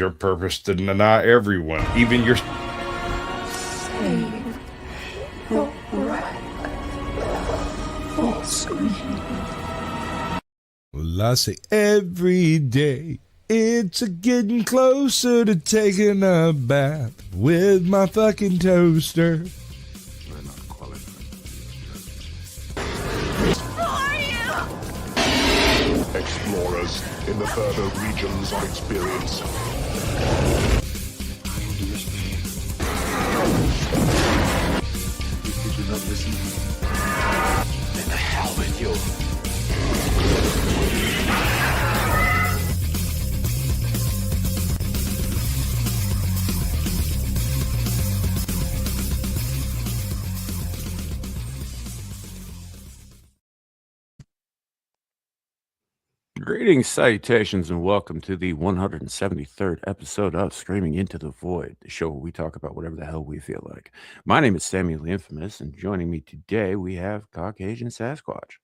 your purpose to deny everyone, even your... Save the wrath for scream. Well, I say every day it's a getting closer to taking a bath with my fucking toaster. We're not qualified. Who are you? Explorers in the further regions of experience. Did you not listen? Then the hell with you. Greetings, salutations, and welcome to the 173rd episode of Screaming Into the Void, the show where we talk about whatever the hell we feel like. My name is Samuel the Infamous, and joining me today we have Caucasian Sasquatch.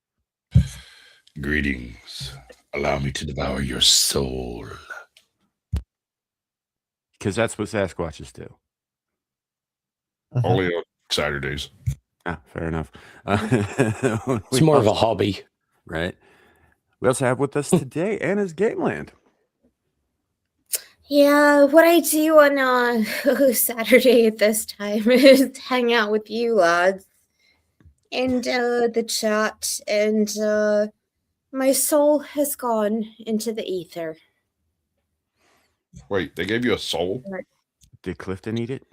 Greetings. Allow me to devour your soul. Because that's what Sasquatches do. Only on Saturdays. Ah, fair enough. It's more of a hobby. Right. We also have with us today Anna's Gameland. Yeah, what I do on Saturday at this time is hang out with you lads and the chat, and my soul has gone into the ether. Wait, they gave you a soul? Did Clifton eat it?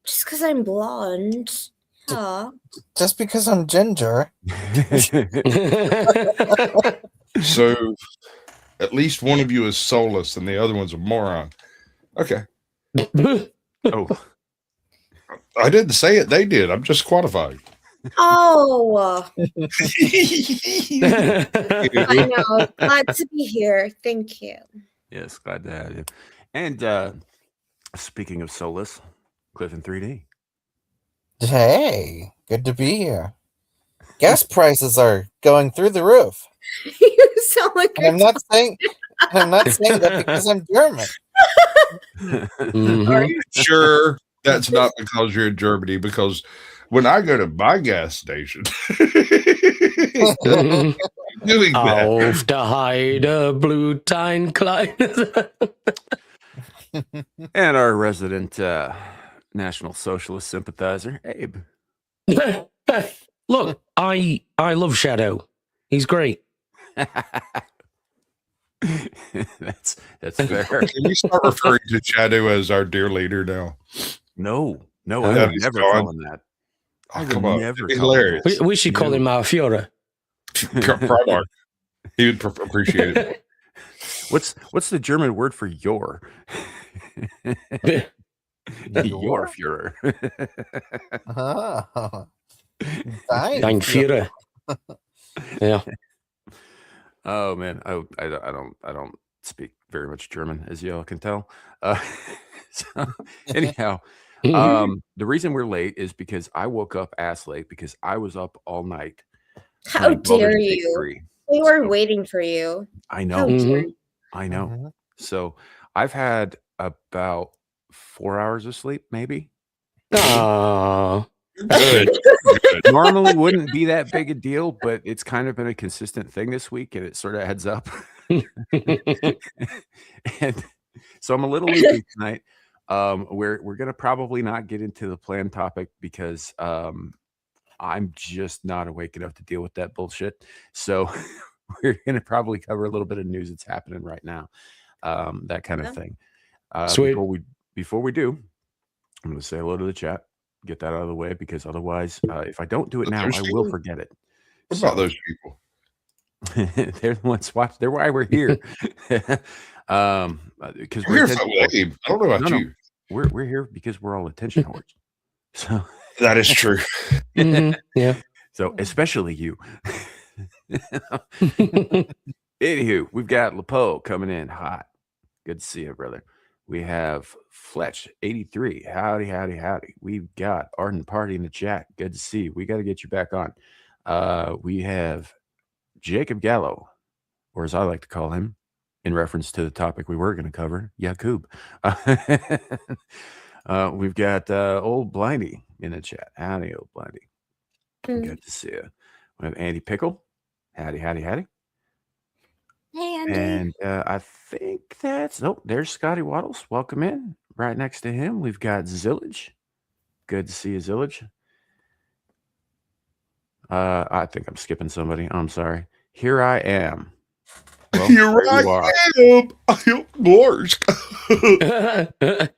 Just because I'm blonde. Yeah. Just because I'm ginger. So, at least one of you is soulless and the other one's a moron. Okay. Oh, I didn't say it. They did. I'm just qualified. Oh, I know. Glad to be here. Thank you. yes, glad to have you. And speaking of soulless, Clifton 3D. Hey, good to be here. Gas prices are going through the roof. You sound like And I'm not saying that because I'm German. Are you sure that's not because you're in Germany? Because when I go to my gas station, doing that. Auf der Heide, Blutein klein. And our resident National Socialist sympathizer, Abe. Look, I love Shadow. He's great. That's fair. Can we start referring to Shadow as our dear leader now? No, I That would is never gone. call him that. Oh, I would come on. never It'd be call him hilarious. We should call him Fiora. Primark. He would appreciate it. What's the German word for your? Your Führer. Oh. Dein Führer. Yeah. Oh man, I don't speak very much German, as y'all can tell. So anyhow, the reason we're late is because I woke up ass late because I was up all night. How playing Baldur's dare Gate you? 3. We were So, waiting for you. I How know, dare you? I know. Mhm. So I've had about 4 hours of sleep, maybe. Aw. Good. Normally wouldn't be that big a deal, but it's kind of been a consistent thing this week, and it sort of heads up. And so I'm a little loopy tonight. We're gonna probably not get into the planned topic because I'm just not awake enough to deal with that bullshit. So we're gonna probably cover a little bit of news that's happening right now, that kind of Yeah. thing. Sweet. Before we do, I'm gonna say hello to the chat. Get that out of the way because otherwise, if I don't do it But now, there's I will people- forget it. What about those people? They're the ones watch. They're why we're here. Because We're here for Abe. I don't know about No. you. we're here because we're all attention whores. So That is true. Mhm. Yeah. so especially you. Anywho, we've got Lepo coming in hot. Good to see you, brother. We have Fletch 83. Howdy, howdy, howdy. We've got Ardent Party in the chat. Good to see you. We got to get you back on. We have Jacob Gallo, or as I like to call him, in reference to the topic we were going to cover, Yakub. We've got old Blindy in the chat. Howdy, old Blindy. Good to see you. We have Andy Pickle. Howdy. Hey, Andy. And I think that's... Oh, there's Scotty Waddles. Welcome in. Right next to him, we've got Zillage. Good to see you, Zillage. I think I'm skipping somebody. I'm sorry. Here I am. Well, Here I am. I am Lars.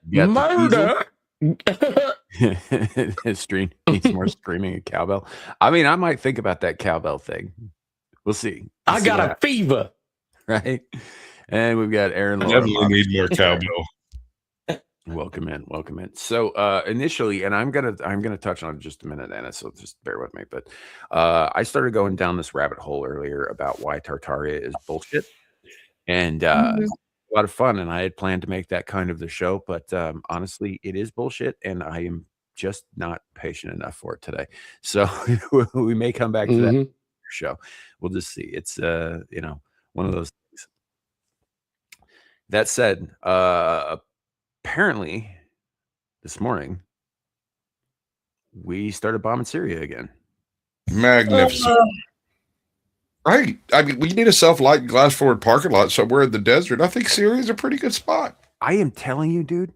Murder. Stream needs more screaming and cowbell. I mean, I might think about that cowbell thing. We'll see. I got a fever. Right. And we've got Aaron. I definitely need more cowbell. Welcome in. So initially, and I'm gonna touch on it in just a minute, Anna, so just bear with me. But I started going down this rabbit hole earlier about why Tartaria is bullshit. And a lot of fun, and I had planned to make that kind of the show, but honestly, it is bullshit, and I am just not patient enough for it today. So we may come back to that show. We'll just see. It's one of those things. That said, apparently this morning we started bombing Syria again. Magnificent. Right. I mean, we need a self-lighting glass forward parking lot somewhere in the desert. I think Syria's a pretty good spot. I am telling you, dude,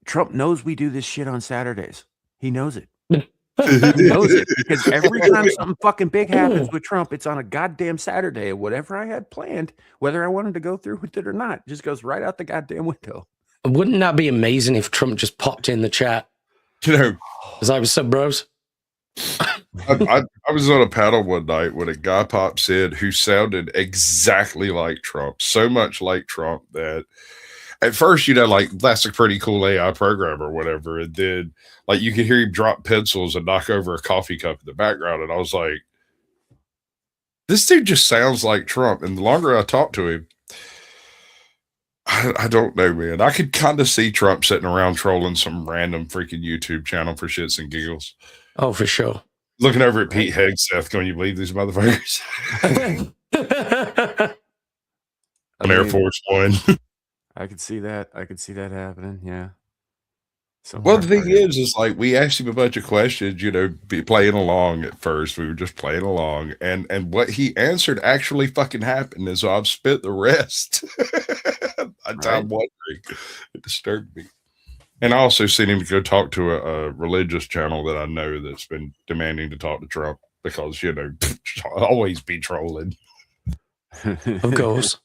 Trump knows we do this shit on Saturdays. He knows it. He knows it. Because every time something fucking big happens with Trump, it's on a goddamn Saturday. Whatever I had planned, whether I wanted to go through with it or not, just goes right out the goddamn window. Wouldn't that be amazing if Trump just popped in the chat? You know, as I was sub bros. I was on a panel one night when a guy pops in who sounded exactly like Trump, so much like Trump that at first, like that's a pretty cool AI program or whatever. And then like you could hear him drop pencils and knock over a coffee cup in the background. And I was like, this dude just sounds like Trump. And the longer I talked to him, I don't know, man. I could kind of see Trump sitting around trolling some random freaking YouTube channel for shits and giggles. Oh, for sure. Looking over at Pete Hegseth, can you believe these motherfuckers? On Air Force One. I could see that. I could see that happening. Yeah. So well, the thing is like we asked him a bunch of questions, be playing along at first. We were just playing along, and what he answered actually fucking happened, and so I've spent the rest of time wondering. It disturbed me. And I also sent him to go talk to a religious channel that I know that's been demanding to talk to Trump because, always be trolling. Of course.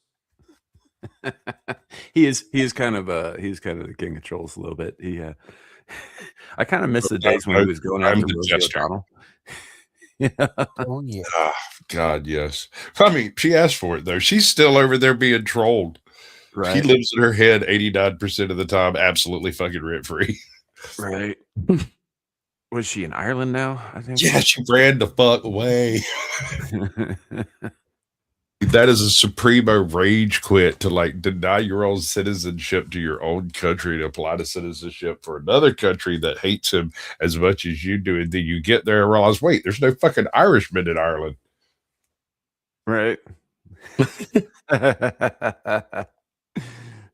he is kind of the king of trolls a little bit. I kind of miss the days when he was going after Rosie O'Donnell. Oh yeah. Oh, God, yes. I mean, she asked for it though. She's still over there being trolled. Right. She lives in her head 89% of the time, absolutely fucking rent free. Right. Was she in Ireland now? I think. Yeah, she ran the fuck away. That is a supremo rage quit to like deny your own citizenship to your own country to apply to citizenship for another country that hates him as much as you do. And then you get there and realize, wait, there's no fucking Irishmen in Ireland. Right. It's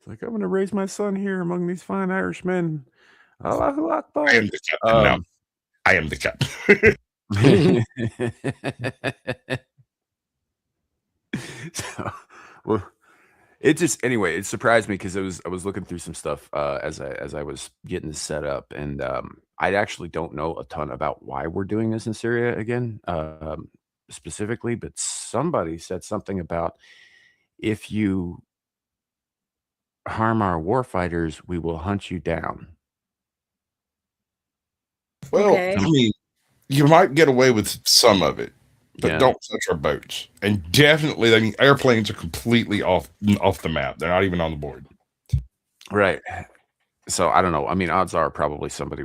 like, I'm going to raise my son here among these fine Irishmen. Allahu Akbar. I am the captain. No, I am the captain. So, well, it surprised me because I was looking through some stuff as I was getting this set up, and I actually don't know a ton about why we're doing this in Syria again, specifically, but somebody said something about if you harm our warfighters, we will hunt you down. Well, I mean, you might get away with some of it. But don't touch our boats. And definitely, I mean, airplanes are completely off the map. They're not even on the board. Right. So I don't know. I mean, odds are probably somebody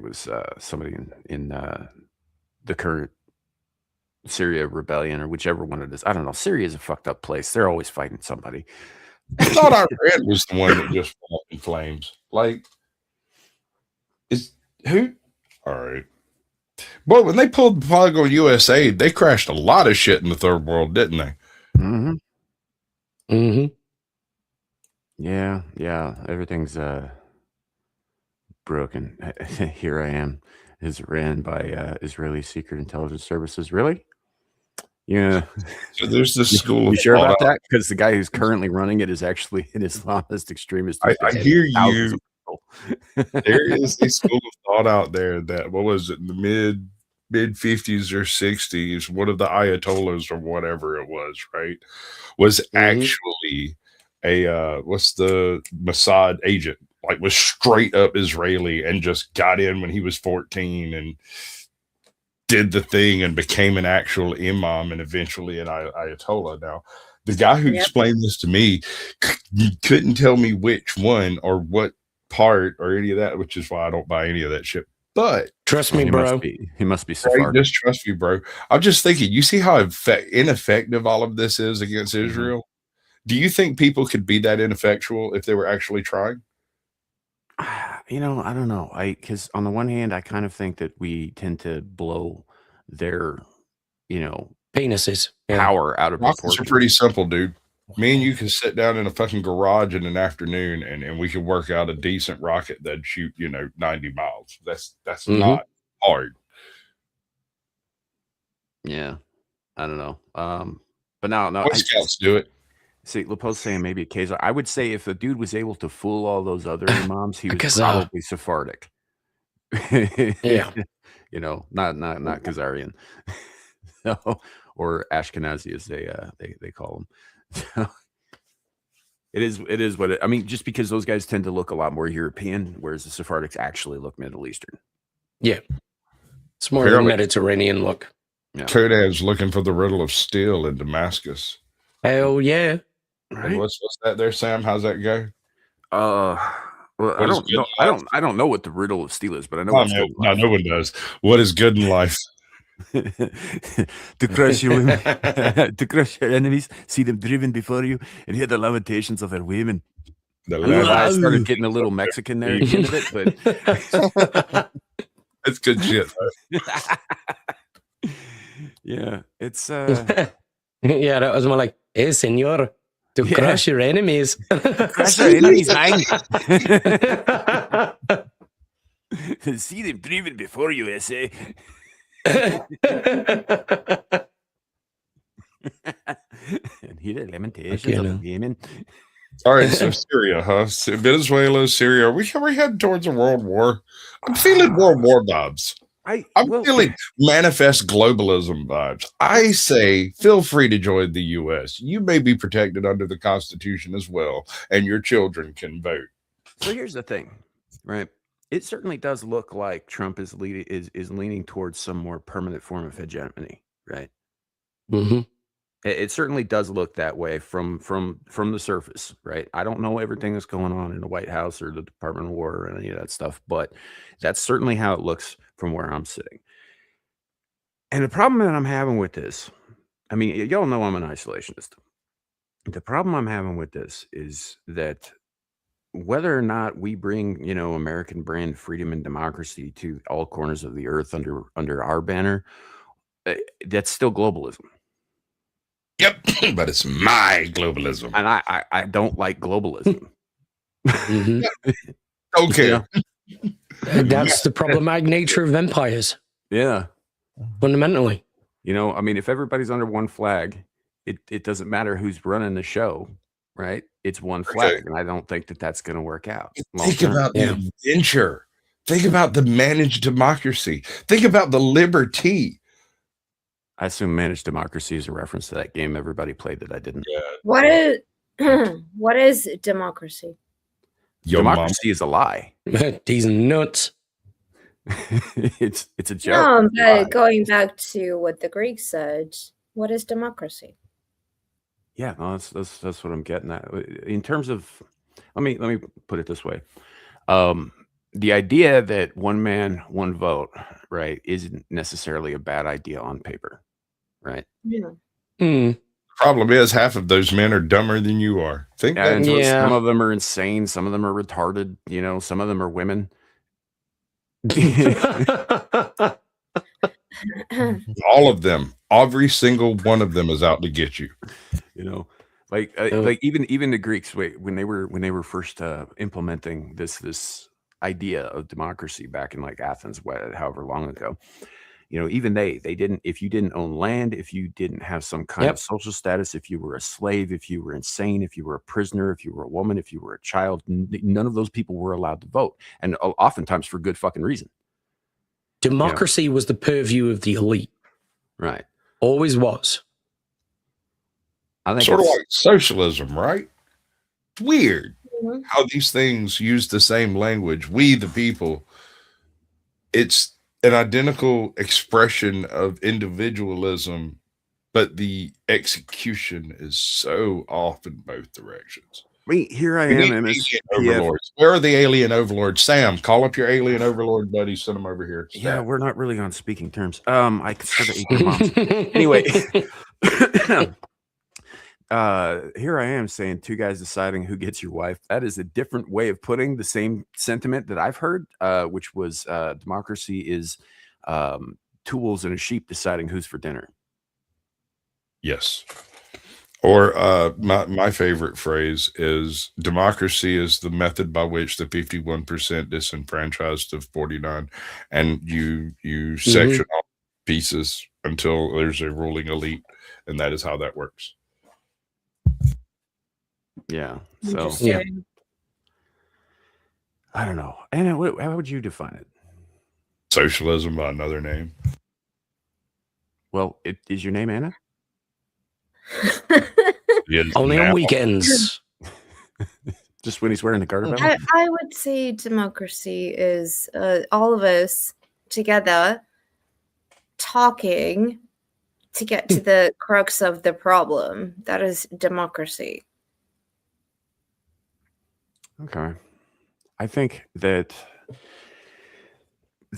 in the current Syria rebellion or whichever one it is. I don't know. Syria is a fucked up place. They're always fighting somebody. I thought Iran was the one that just fell in flames. Like, who? All right. Boy, when they pulled the plug on USA, they crashed a lot of shit in the third world, didn't they? Mm-hmm. Mm-hmm. Yeah, everything's broken. Here I am, is ran by Israeli secret intelligence services. Really? Yeah. So there's this You, school you of sure thought about out. that? Because the guy who's currently running it is actually an Islamist extremist who's I beheaded hear thousands you. of people. There is a school of thought out there that, what was it, in the mid 50s or 60s, one of the ayatollahs or whatever it was, right, was actually a what's the Mossad agent, like was straight up Israeli and just got in when he was 14 and did the thing and became an actual imam and eventually an ayatollah. Now, the guy who explained this to me couldn't tell me which one or what part or any of that, which is why I don't buy any of that shit. But Trust me, he bro. must be right, Sephardic. just trust me, bro. I'm just thinking, you see how ineffective all of this is against Mhm. Israel? Do you think people could be that ineffectual if they were actually trying? You know, I don't know. Because on the one hand, I kind of think that we tend to blow their, Penises. Yeah. power out of Rockets are proportion. pretty simple, dude. Me and you can sit down in a fucking garage in an afternoon and we can work out a decent rocket that'd shoot, 90 miles. That's not hard. Yeah, I don't know. But no, Boy Scouts do it. see, Lepo's saying maybe occasionally. I would say if the dude was able to fool all those other imams, he was Because, probably Sephardic. Yeah. Not Khazarian, no, or Ashkenazi as they call them. It is what I mean. Just because those guys tend to look a lot more European, whereas the Sephardics actually look Middle Eastern. Yeah. It's more of a Apparently- Mediterranean look. Yeah. Kodad's looking for the riddle of steel in Damascus. Hell yeah. And Right? what's that there, Sam? How's that go? Well, What I is don't good know. in life? I don't know what the riddle of steel is, but I know Oh, what's good. no, no one does. What is good in life? To crush your women, to crush your enemies, see them driven before you, and hear the lamentations of their women. The I don't know why I land- started getting a little Mexican there at the end of it, but It's good shit. Though. yeah, it's Yeah, that was more like, hey, senor, to Yeah. crush your enemies. crush your enemies, man. See them driven before you, essay. And hear the lamentations Okay, of no. the women. All right, so Syria, huh? So Venezuela, Syria. Are we heading towards a world war? I'm feeling world war vibes. I'm feeling manifest globalism vibes. I say, feel free to join the U.S. You may be protected under the Constitution as well, and your children can vote. So here's the thing, right? It certainly does look like Trump is leaning towards some more permanent form of hegemony, right? Mm-hmm. It certainly does look that way from the surface, right? I don't know everything that's going on in the White House or the Department of War or any of that stuff, but that's certainly how it looks from where I'm sitting. And the problem that I'm having with this, I mean, y'all know I'm an isolationist. The problem I'm having with this is that whether or not we bring, American brand freedom and democracy to all corners of the earth under our banner, that's still globalism. Yep, but it's my globalism. And I don't like globalism. Mm-hmm. Okay. That's the problematic nature of empires, Yeah. fundamentally. I mean, if everybody's under one flag, it doesn't matter who's running the show, right? It's one flag. And I don't think that that's going to work out. Think about the adventure. Think about the managed democracy. Think about the liberty. I assume managed democracy is a reference to that game everybody played that I didn't. Yeah. What is democracy? Democracy is a lie. These nuts. It's a joke. No, It's a lie. but going back to what the Greeks said, what is democracy? Yeah, no, that's what I'm getting at. In terms of, let me put it this way. The idea that one man, one vote, right, isn't necessarily a bad idea on paper, right? Yeah. Mm. Problem is, half of those men are dumber than you are. Think that. And Yeah. some of them are insane. Some of them are retarded. Some of them are women. All of them, every single one of them is out to get you. Like even the Greeks, when they were first implementing this idea of democracy back in like Athens, however long ago, even they didn't, if you didn't own land, if you didn't have some kind of social status, if you were a slave, if you were insane, if you were a prisoner, if you were a woman, if you were a child, none of those people were allowed to vote, and oftentimes for good fucking reason. Democracy was the purview of the elite. Right. Always was. I think sort of like socialism, right? It's weird how these things use the same language. We, the people, it's an identical expression of individualism, but the execution is so off in both directions. Here I am, overlords. Where are the alien overlords? Sam, call up your alien overlord buddy. Send them over here. Stat. Yeah, we're not really on speaking terms. I sort of ate their moms. Anyway, here I am saying two guys deciding who gets your wife. That is a different way of putting the same sentiment that I've heard, which was democracy is tools and a sheep deciding who's for dinner. Yes. Or my favorite phrase is democracy is the method by which the 51% disenfranchised of 49, and you section off pieces until there's a ruling elite, and that is how that works. Yeah. So yeah. I don't know. Anna, how would you define it? Socialism by another name. Well, is your name Anna? Only on weekends. Just when he's wearing the garter belt? I would say democracy is all of us together talking to get to the crux of the problem. That is democracy. Okay. I think that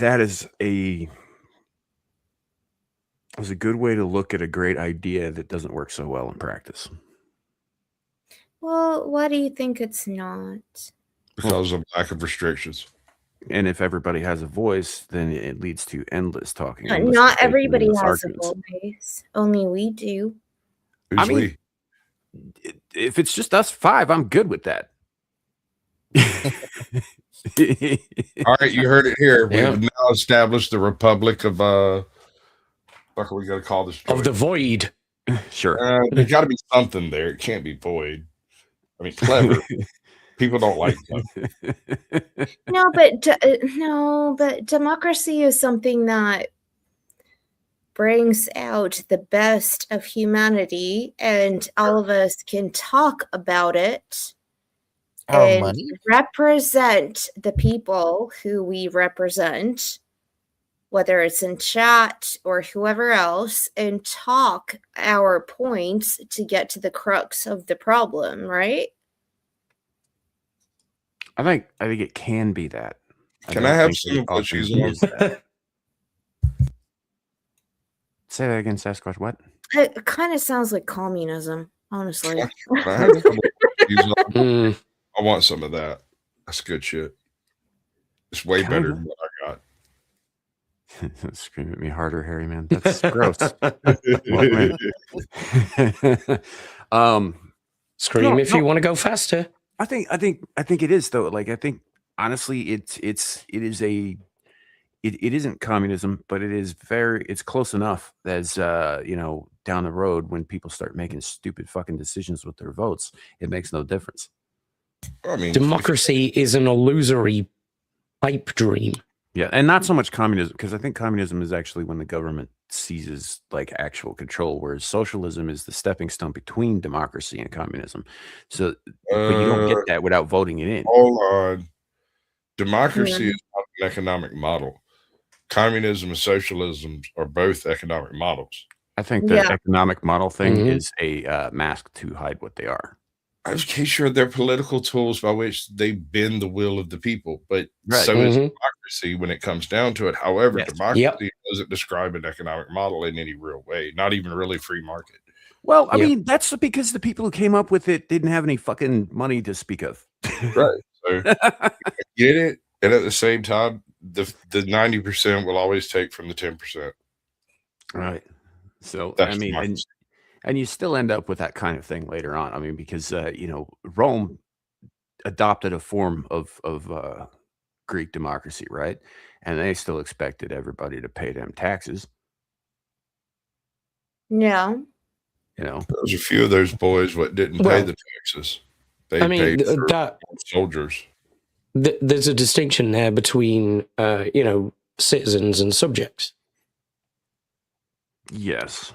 is a good way to look at a great idea that doesn't work so well in practice. Well, why do you think it's not? Because of lack of restrictions. And if everybody has a voice, then it leads to endless talking. Not everybody has a voice. Only we do. Who's we? If it's just us five, I'm good with that. All right, you heard it here. We've now established the Republic of what are we going to call this? Of the void. Sure. There's got to be something there. It can't be void. I mean, clever. People don't like that. No, but democracy is something that brings out the best of humanity, and all of us can talk about it and represent the people who we represent, whether it's in chat or whoever else, and talk our points to get to the crux of the problem, right? I think it can be that. Can I have some of what she's on? Say that again, Sasquatch. What? It kind of sounds like communism, honestly. I want some of that. That's good shit. It's way better than what I got. Scream at me harder, Harry, man. That's gross. Scream if you want to go faster. I think it is though. Like I think honestly, it isn't communism, but it's close enough as down the road when people start making stupid fucking decisions with their votes, it makes no difference. I mean, democracy is an illusory pipe dream. Yeah, and not so much communism, because I think communism is actually when the government seizes like actual control, whereas socialism is the stepping stone between democracy and communism. So, but you don't get that without voting it in. Hold on. Democracy is not an economic model. Communism and socialism are both economic models. I think the economic model thing is a mask to hide what they are. I'm sure they're political tools by which they bend the will of the people, but so is democracy when it comes down to it. However, democracy doesn't describe an economic model in any real way, not even really free market. Well, I mean, that's because the people who came up with it didn't have any fucking money to speak of. Right. So I get it. And at the same time, the 90% will always take from the 10%. Right. So, that's I mean, And you still end up with that kind of thing later on. I mean, because Rome adopted a form of Greek democracy, right? And they still expected everybody to pay them taxes. Yeah. There's a few of those boys what didn't pay the taxes. They paid for that soldiers. There's a distinction there between citizens and subjects. Yes.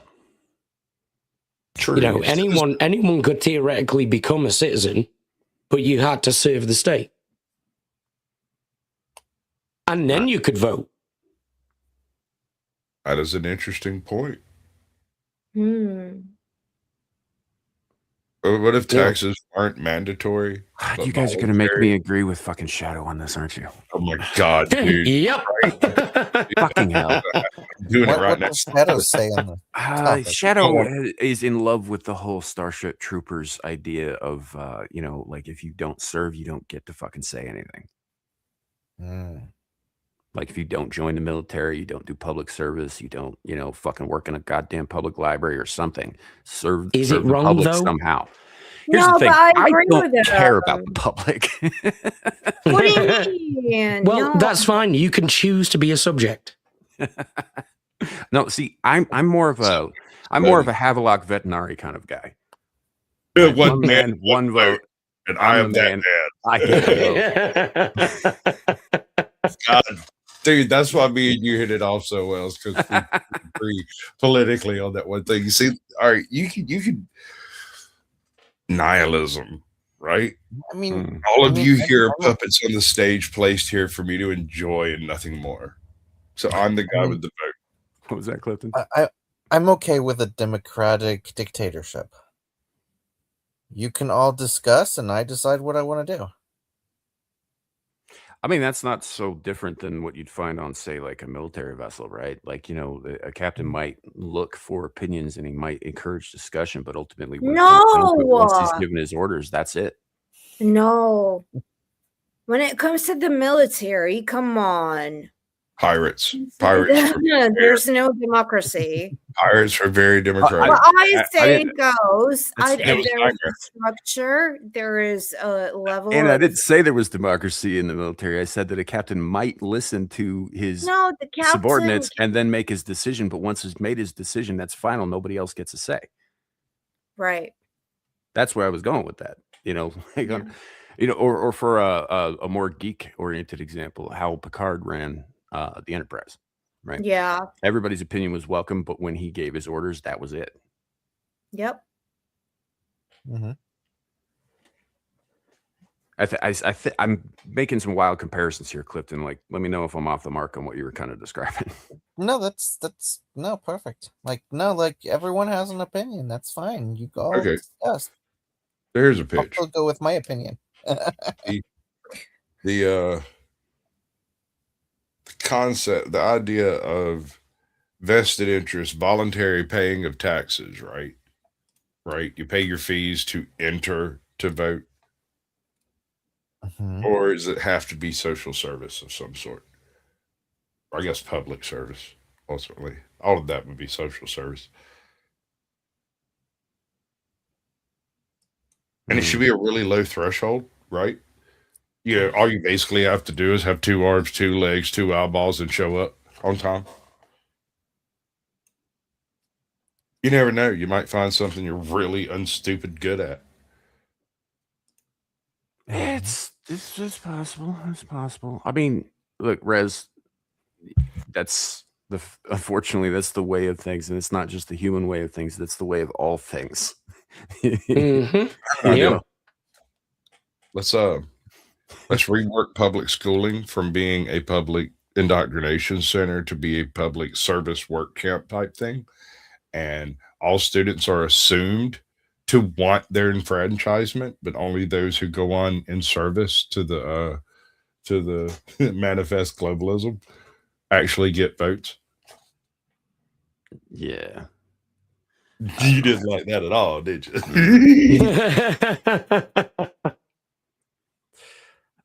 True. Anyone could theoretically become a citizen, but you had to serve the state. And then you could vote. That is an interesting point. What if taxes aren't mandatory? You guys are going to make me agree with fucking Shadow on this, aren't you? Oh my God, dude. Yep. Fucking hell. I'm doing it right now. What does Shadow say on the topic? Shadow is in love with the whole Starship Troopers idea of, like if you don't serve, you don't get to fucking say anything. Like if you don't join the military, you don't do public service, you don't, fucking work in a goddamn public library or something. Serve it the wrong, public though? somehow. Here's No, the thing. but I I agree don't with care about the public. What do you mean? Well, No. that's fine. You can choose to be a subject. No, see, I'm more of a Havelock Veterinary kind of guy. One One man, man, one vote. and I am the that man. man. I get the vote. God, dude, that's why me and you hit it off so well. It's because we agree politically on that one thing. You see, all right, you can nihilism, right? I mean, All of you here are puppets on the stage placed here for me to enjoy and nothing more. So I'm the guy with the vote. What was that, Clifton? I'm okay with a democratic dictatorship. You can all discuss, and I decide what I want to do. I mean, that's not so different than what you'd find on, say, like a military vessel, right? Like, a captain might look for opinions and he might encourage discussion, but ultimately, once he's given his orders, that's it. No. When it comes to the military, come on. Pirates. There's no democracy. Pirates are very democratic. Well, I say it goes. There is a structure. There is a level. And I didn't say there was democracy in the military. I said that a captain might listen to his subordinates and then make his decision. But once he's made his decision, that's final. Nobody else gets a say. Right. That's where I was going with that. Or for a more geek-oriented example, how Picard ran the Enterprise, right? Yeah. Everybody's opinion was welcome, but when he gave his orders, that was it. Yep. I'm making some wild comparisons here, Clifton. Like, let me know if I'm off the mark on what you were kind of describing. No, that's perfect. Like everyone has an opinion. That's fine. You go discuss. There's a pitch. I'll go with my opinion. The concept, the idea of vested interest, voluntary paying of taxes, right? You pay your fees to enter to vote. Or does it have to be social service of some sort? Or I guess public service, ultimately. All of that would be social service. And it should be a really low threshold, right? All you basically have to do is have 2 arms, 2 legs, 2 eyeballs, and show up on time. You never know. You might find something you're really unstupid good at. It's possible. It's possible. I mean, look, Rez, unfortunately, that's the way of things. And it's not just the human way of things. That's the way of all things. Yeah. Let's rework public schooling from being a public indoctrination center to be a public service work camp type thing. And all students are assumed to want their enfranchisement, but only those who go on in service to the manifest globalism actually get votes. Yeah. You didn't like that at all, did you?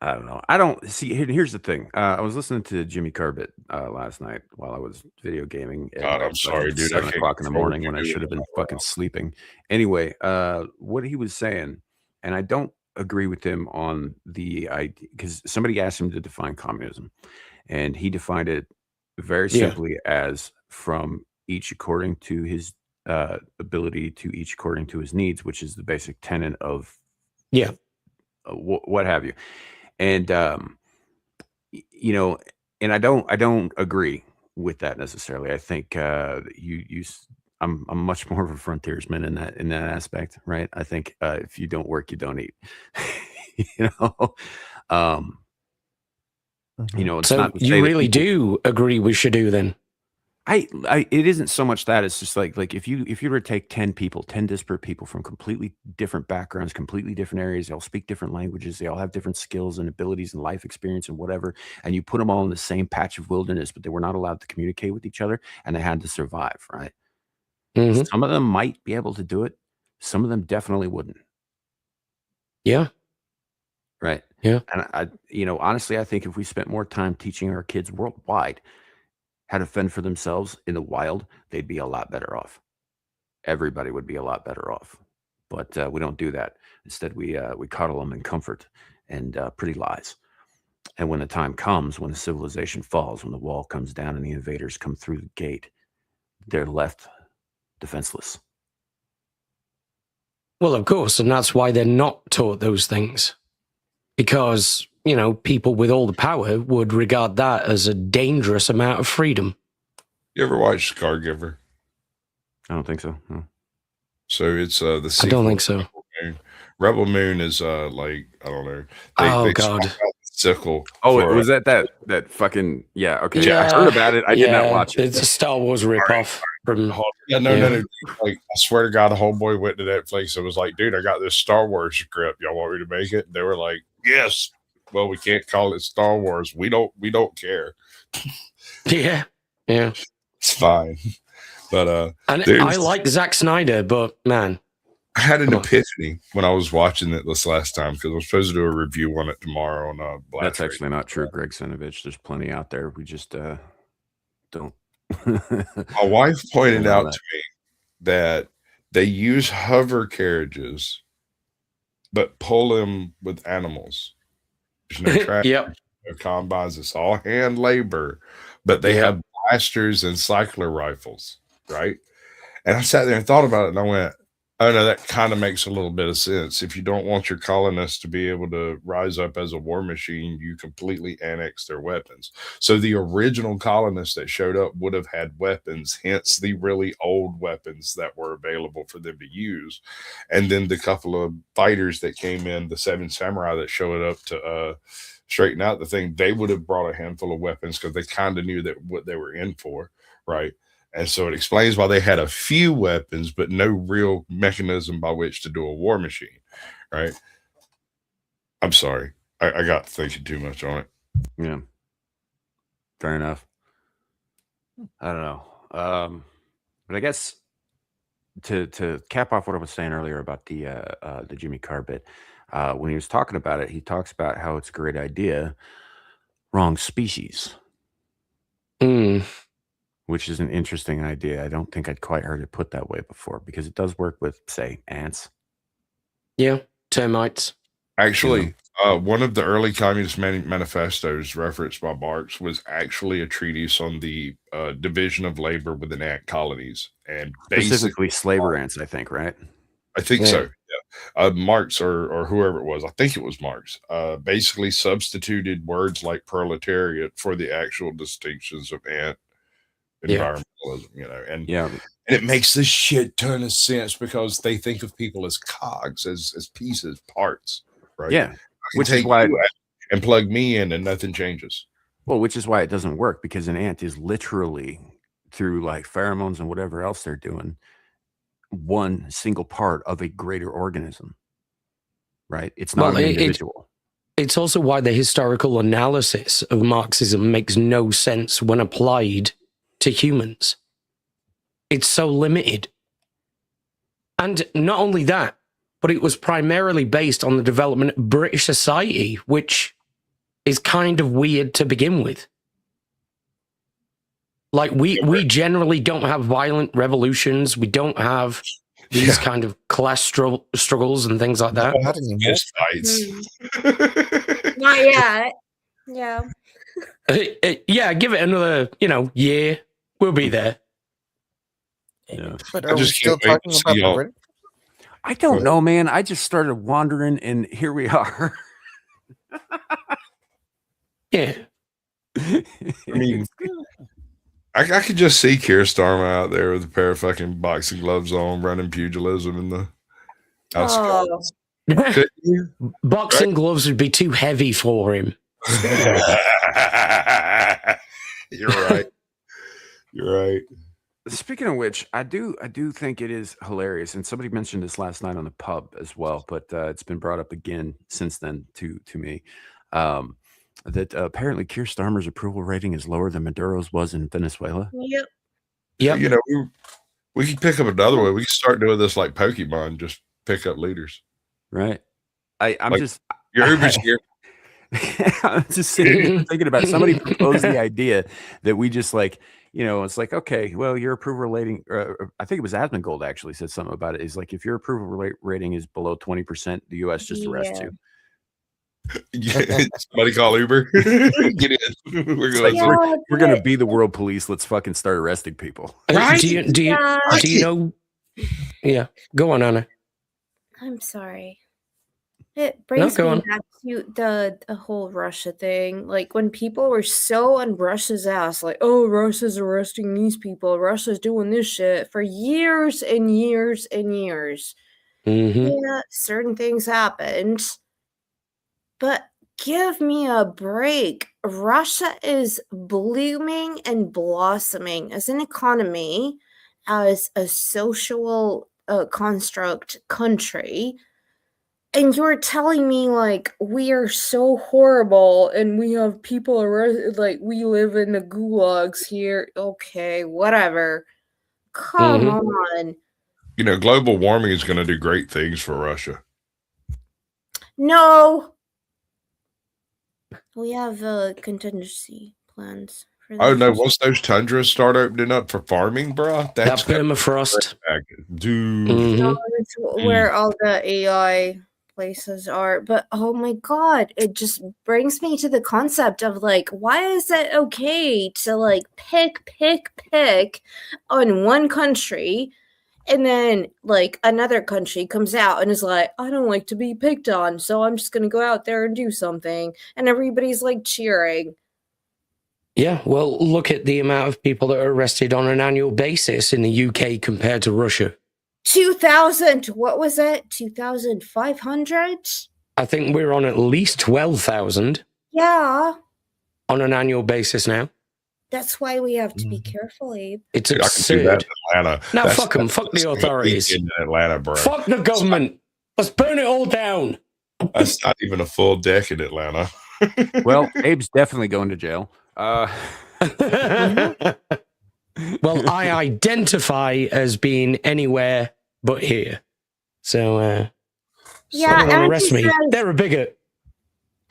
I don't know. I don't see. Here's the thing. I was listening to Jimmy Corbett last night while I was video gaming at God, like I'm sorry, dude. I 7 o'clock in the control what morning you're when I doing should have been tomorrow. fucking sleeping. Anyway, what he was saying, and I don't agree with him on the idea because somebody asked him to define communism, and he defined it very Yeah. simply as from each according to his ability to each according to his needs, which is the basic tenet of Yeah. what have you. And you know, and I don't agree with that necessarily. I think I'm much more of a frontiersman in that aspect, right? I think if you don't work, you don't eat. you know, um, it's So not to you say that really people, do agree with Shadu then? it isn't so much that it's just like if you were to take 10 people, 10 disparate people from completely different backgrounds, completely different areas, they all speak different languages, they all have different skills and abilities and life experience and whatever, and you put them all in the same patch of wilderness, but they were not allowed to communicate with each other and they had to survive, right? Hmm. Some of them might be able to do it, some of them definitely wouldn't, Yeah. right? Yeah. And honestly, I think if we spent more time teaching our kids worldwide how to fend for themselves in the wild, they'd be a lot better off. Everybody would be a lot better off. But we don't do that. Instead, we coddle them in comfort and pretty lies. And when the time comes, when the civilization falls, when the wall comes down and the invaders come through the gate, they're left defenseless. Well, of course, and that's why they're not taught those things. Because, people with all the power would regard that as a dangerous amount of freedom. You ever watch Scargiver? I don't think so. No. So it's the I sequel. don't think so. Rebel Moon. Rebel Moon is like I don't know. Oh, They God. swap out the sickle. Oh, for, was that fucking okay? Yeah. I heard about it. I did not watch it. It's a Star Wars ripoff. From No. Like I swear to God, the homeboy went to Netflix and was like, "Dude, I got this Star Wars script. Y'all want me to make it?" They were like, "Yes." Well, we can't call it Star Wars. We don't care. Yeah. It's fine. But And I like Zack Snyder, but man, I had an Come on. epiphany when I was watching it this last time because I'm supposed to do a review on it tomorrow on Black That's Friday. actually not true, Greg Sinovich. There's plenty out there. We just don't. My wife pointed Allow out that. to me that they use hover carriages, but pull them with animals. There's no tractors, Yep. no combines. It's all hand labor, but they Yep. have blasters and cycler rifles, right? And I sat there and thought about it, and I went, "Oh no, that kind of makes a little bit of sense. If you don't want your colonists to be able to rise up as a war machine, you completely annex their weapons." So the original colonists that showed up would have had weapons, hence the really old weapons that were available for them to use. And then the couple of fighters that came in, the 7 samurai that showed up to straighten out the thing, they would have brought a handful of weapons because they kind of knew that what they were in for, right? And so it explains why they had a few weapons, but no real mechanism by which to do a war machine, right? I'm sorry. I got thinking too much on it. Yeah. Fair enough. I don't know. But I guess to cap off what I was saying earlier about the Jimmy Carr bit, when he was talking about it, he talks about how it's a great idea, wrong species, Mm. which is an interesting idea. I don't think I'd quite heard it put that way before because it does work with, say, ants. Yeah. Termites. Actually, one of the early communist manifestos referenced by Marx was actually a treatise on the division of labor within ant colonies. And Specifically slaver ants, I think, right? I think Yeah. so. Yeah. Marx or whoever it was, I think it was Marx, basically substituted words like proletariat for the actual distinctions of ant Yeah. environmentalism, and Yeah. and it makes this shit ton of sense because they think of people as cogs, as pieces, parts, right? Yeah. I can Which is take why you out and plug me in and nothing changes. Well, which is why it doesn't work because an ant is literally through like pheromones and whatever else they're doing, one single part of a greater organism, right? It's not Well, an individual. It's also why the historical analysis of Marxism makes no sense when applied to humans. It's so limited. And not only that, but it was primarily based on the development of British society, which is kind of weird to begin with. Like, we generally don't have violent revolutions. We don't have these kind of class struggles and things like that. Not anymore. Just fights. Not yet. Yeah. Yeah, give it another, year. We'll be there. Yeah. But I are we just still can't wait talking to about see the y'all. British? I don't know, man. I just started wandering, and here we are. Yeah. I mean, I could just see Keir Starmer out there with a pair of fucking boxing gloves on, running pugilism in the outskirts. Couldn't you? Boxing gloves would be too heavy for him. You're right. You're right. Speaking of which, I do think it is hilarious, and somebody mentioned this last night on the pub as well, but it's been brought up again since then to me. That apparently Keir Starmer's approval rating is lower than Maduro's was in Venezuela. Yep. Yep. You know, we could pick up another way. We could start doing this like Pokemon, just pick up leaders. Right. I'm Like, just Your Uber's here. I'm just sitting here thinking about somebody proposed the idea that we just like, it's like, okay, well, your approval rating, I think it was Asmongold actually said something about it. Is like, if your approval rating is below 20%, the U.S. just arrests you. Somebody call Uber. Get in. We're going to be the world police. Let's fucking start arresting people. Right? Do you know? Yeah, go on, Anna. I'm sorry. It brings go me on. back to the whole Russia thing. Like, when people were so on Russia's ass, like, oh, Russia's arresting these people, Russia's doing this shit for years and years and years. Mm-hmm. Yeah, certain things happened. But give me a break. Russia is blooming and blossoming as an economy, as a social construct country. And you're telling me, like, we are so horrible and we have people arrested, like, we live in the gulags here. Okay, whatever. Come on. Global warming is going to do great things for Russia. No. We have contingency plans for that. Oh, no. Once those tundras start opening up for farming, bro, That's permafrost. Dude. No, that's where all the AI places are. But oh my god, it just brings me to the concept of, like, why is it okay to, like, pick on one country, and then, like, another country comes out and is like, I don't like to be picked on, so I'm just gonna go out there and do something, and everybody's like cheering. Yeah, well, look at the amount of people that are arrested on an annual basis in the UK compared to Russia. 2,000, what was it? 2,500? I think we're on at least 12,000 Yeah. on an annual basis now. That's why we have to be careful, Abe. It's Dude, I can do that absurd. in Atlanta. Now, fuck them. Fuck the authorities. In Atlanta, bro. Fuck the government. Let's burn it all down. That's not even a full deck in Atlanta. Well, Abe's definitely going to jail. Well, I identify as being anywhere but here. So, Yeah, don't arrest me. says, They're a bigot.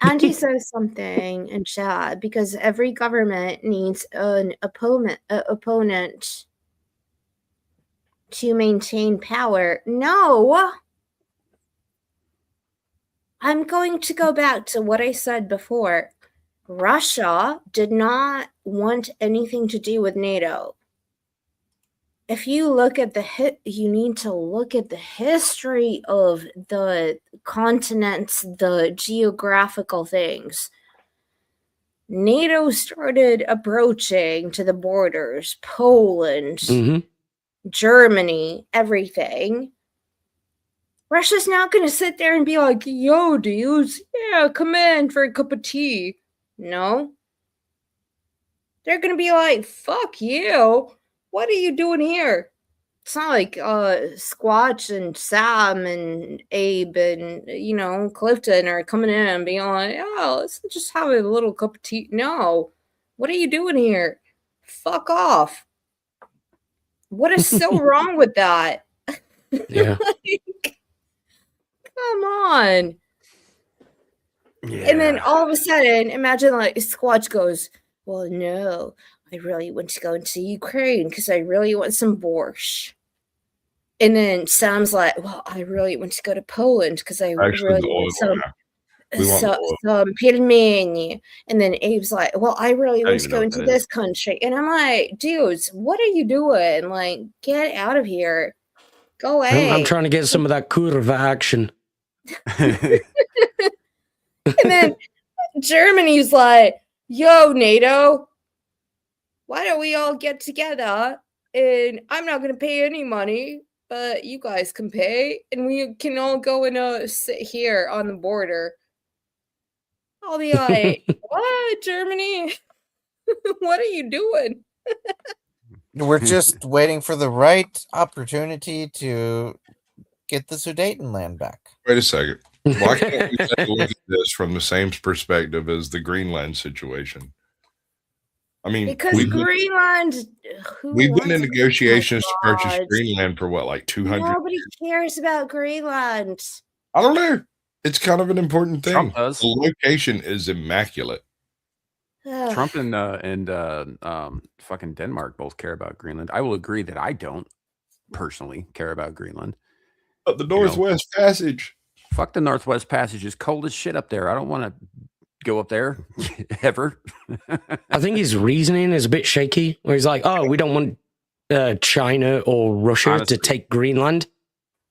Andy says something in chat, because every government needs an opponent to maintain power. No! I'm going to go back to what I said before. Russia did not want anything to do with NATO. If you look at you need to look at the history of the continents, the geographical things. NATO started approaching to the borders, Poland, Germany, everything. Russia's not going to sit there and be like, yo, dudes, yeah, come in for a cup of tea. No. They're going to be like, fuck you. What are you doing here? It's not like Squatch and Sam and Abe and, Clifton are coming in and being like, oh, let's just have a little cup of tea. No. What are you doing here? Fuck off. What is so wrong with that? Yeah. Come on. And then all of a sudden, imagine like Squatch goes, well, no, I really want to go into Ukraine because I really want some borscht. And then Sam's like, well, I really want to go to Poland because I Actually, really the want oil. We want the oil. some pelmeni. And then Abe's like, well, I really I don't want to even go know what into that this is. country. And I'm like, dudes, what are you doing? Like, get out of here. Go away. I'm trying to get some of that curva action. And then Germany's like, yo, NATO, why don't we all get together? And I'm not going to pay any money, but you guys can pay. And we can all go and sit here on the border. I'll be like, what, Germany? What are you doing? We're just waiting for the right opportunity to get the Sudetenland back. Wait a second. Why can't we take a look at this from the same perspective as the Greenland situation? I mean, Because Greenland, we've been in negotiations to purchase Greenland for what, like 200? Nobody cares about Greenland. I don't know. It's kind of an important thing. Trump does. The location is immaculate. Trump and fucking Denmark both care about Greenland. I will agree that I don't personally care about Greenland. But the Northwest Passage. Fuck the Northwest Passage. It's cold as shit up there. I don't want to go up there ever. I think his reasoning is a bit shaky, where he's like, oh, we don't want China or Russia to take Greenland.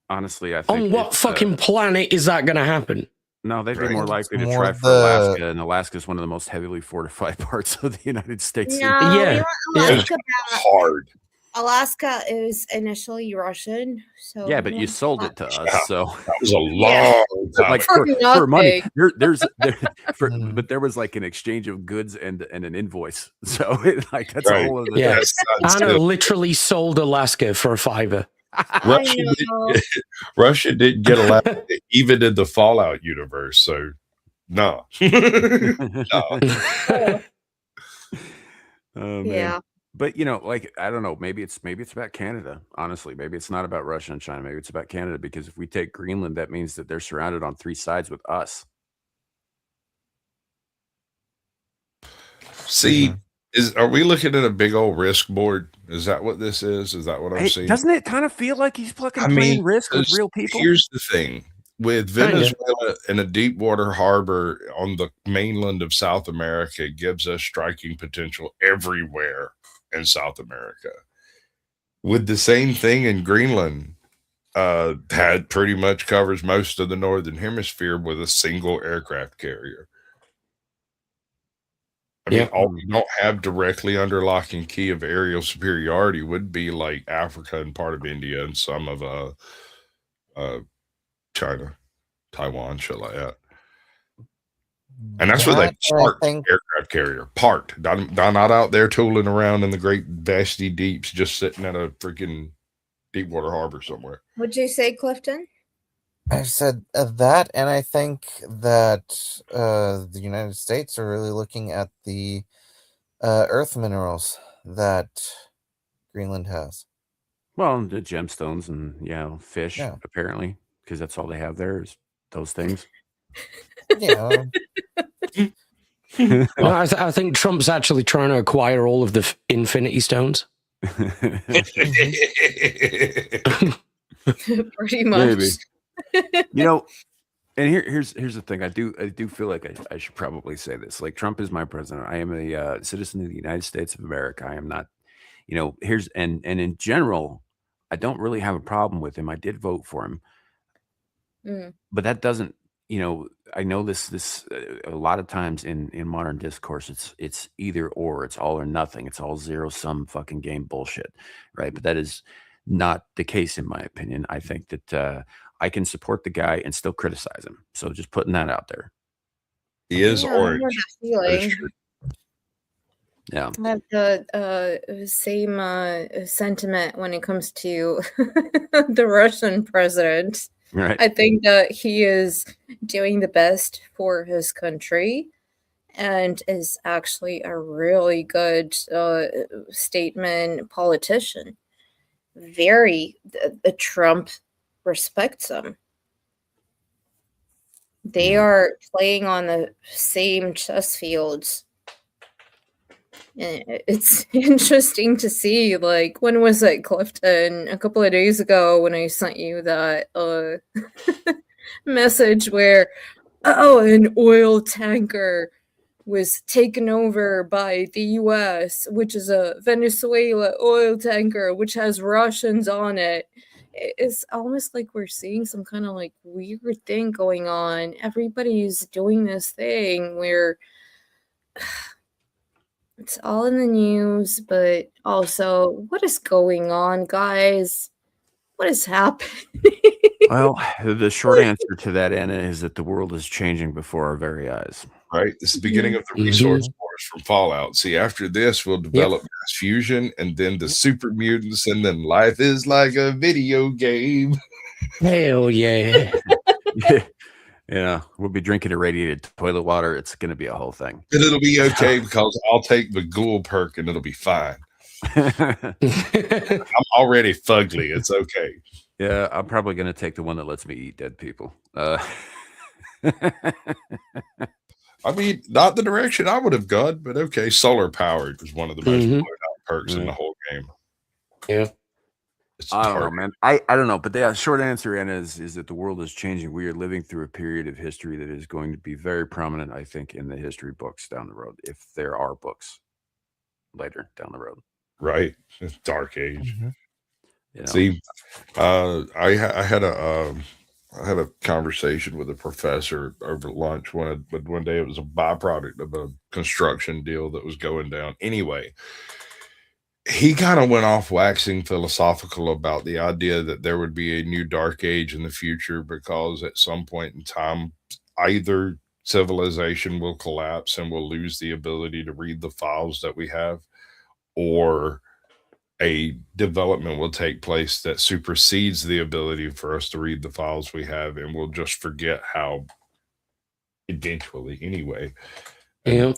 Honestly, I think on what fucking planet is that going to happen? No, they'd be more likely to try for Alaska, and Alaska is one of the most heavily fortified parts of the United States. No, yeah, Alaska hard. Alaska is initially Russian, so yeah, but you sold it to us, so that was a long time. Like for money. But there was like an exchange of goods and an invoice, so that's a whole other thing. Anna literally sold Alaska for a $5. Russia didn't get Alaska even in the Fallout universe, so no. Yeah. But I don't know, maybe it's about Canada. Honestly, maybe it's not about Russia and China. Maybe it's about Canada, because if we take Greenland, that means that they're surrounded on 3 sides with us. See, are we looking at a big old risk board? Is that what this is? Is that what I'm seeing? Doesn't it kind of feel like he's playing risk with real people? Here's the thing. With Venezuela and a deep water harbor on the mainland of South America gives us striking potential everywhere in South America. With the same thing in Greenland, had pretty much covers most of the northern hemisphere with a single aircraft carrier. I mean, all we don't have directly under lock and key of aerial superiority would be like Africa and part of India and some of China, Taiwan, shit like that. And that's where they parked aircraft carrier. Parked. Not out there tooling around in the great vasty deeps, just sitting at a freaking deep water harbor somewhere. What'd you say, Clifton? I said that, and I think that the United States are really looking at the earth minerals that Greenland has. Well, the gemstones and fish, apparently, because that's all they have there is those things. Yeah. I think Trump's actually trying to acquire all of the Infinity Stones. Pretty much. Maybe. And here's the thing. I do feel like I should probably say this. Like, Trump is my president. I am a citizen of the United States of America. I am not, and in general, I don't really have a problem with him. I did vote for him, but that doesn't, I know this a lot of times in modern discourse, it's either or, it's all or nothing, it's all zero sum fucking game bullshit, right? But that is not the case in my opinion. I think that I can support the guy and still criticize him. So just putting that out there. He is orange. Yeah, I have the same sentiment when it comes to the Russian president. Right. I think that he is doing the best for his country and is actually a really good statement politician. Trump respects him. They are playing on the same chess fields. And it's interesting to see, like, when was it, Clifton? A couple of days ago when I sent you that message where, an oil tanker was taken over by the US, which is a Venezuela oil tanker, which has Russians on it. It's almost like we're seeing some kind of like weird thing going on. Everybody's doing this thing where it's all in the news, but also, what is going on, guys? What is happening? Well, the short answer to that, Anna, is that the world is changing before our very eyes. Right? This is the beginning of the resource wars from Fallout. See, after this, we'll develop mass fusion and then the super mutants, and then life is like a video game. Hell yeah. Yeah, we'll be drinking irradiated toilet water. It's going to be a whole thing. And it'll be okay because I'll take the ghoul perk and it'll be fine. I'm already fugly. It's okay. Yeah, I'm probably going to take the one that lets me eat dead people. I mean, not the direction I would have gone, but okay. Solar powered was one of the most blown out perks in the whole game. Yeah. I don't know, man. I don't know, but the short answer, Anna, is that the world is changing. We are living through a period of history that is going to be very prominent, I think, in the history books down the road, if there are books later down the road. Right. It's dark age. You know? See, I had a conversation with a professor over lunch one day. It was a byproduct of a construction deal that was going down. Anyway, he kind of went off waxing philosophical about the idea that there would be a new dark age in the future because at some point in time, either civilization will collapse and we'll lose the ability to read the files that we have, or a development will take place that supersedes the ability for us to read the files we have, and we'll just forget how eventually anyway. Yeah.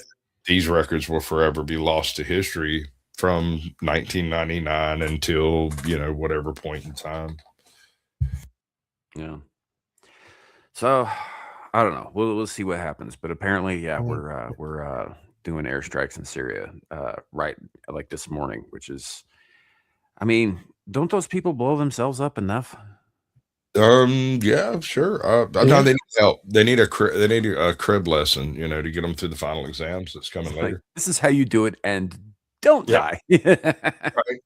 These records will forever be lost to history from 1999 until, whatever point in time. Yeah. So I don't know. We'll see what happens. But apparently, we're doing airstrikes in Syria right like this morning, which is, I mean, don't those people blow themselves up enough? Yeah, sure. No, they need help. They need a crib lesson, to get them through the final exams that's coming later. Like, this is how you do it, and don't die. Right.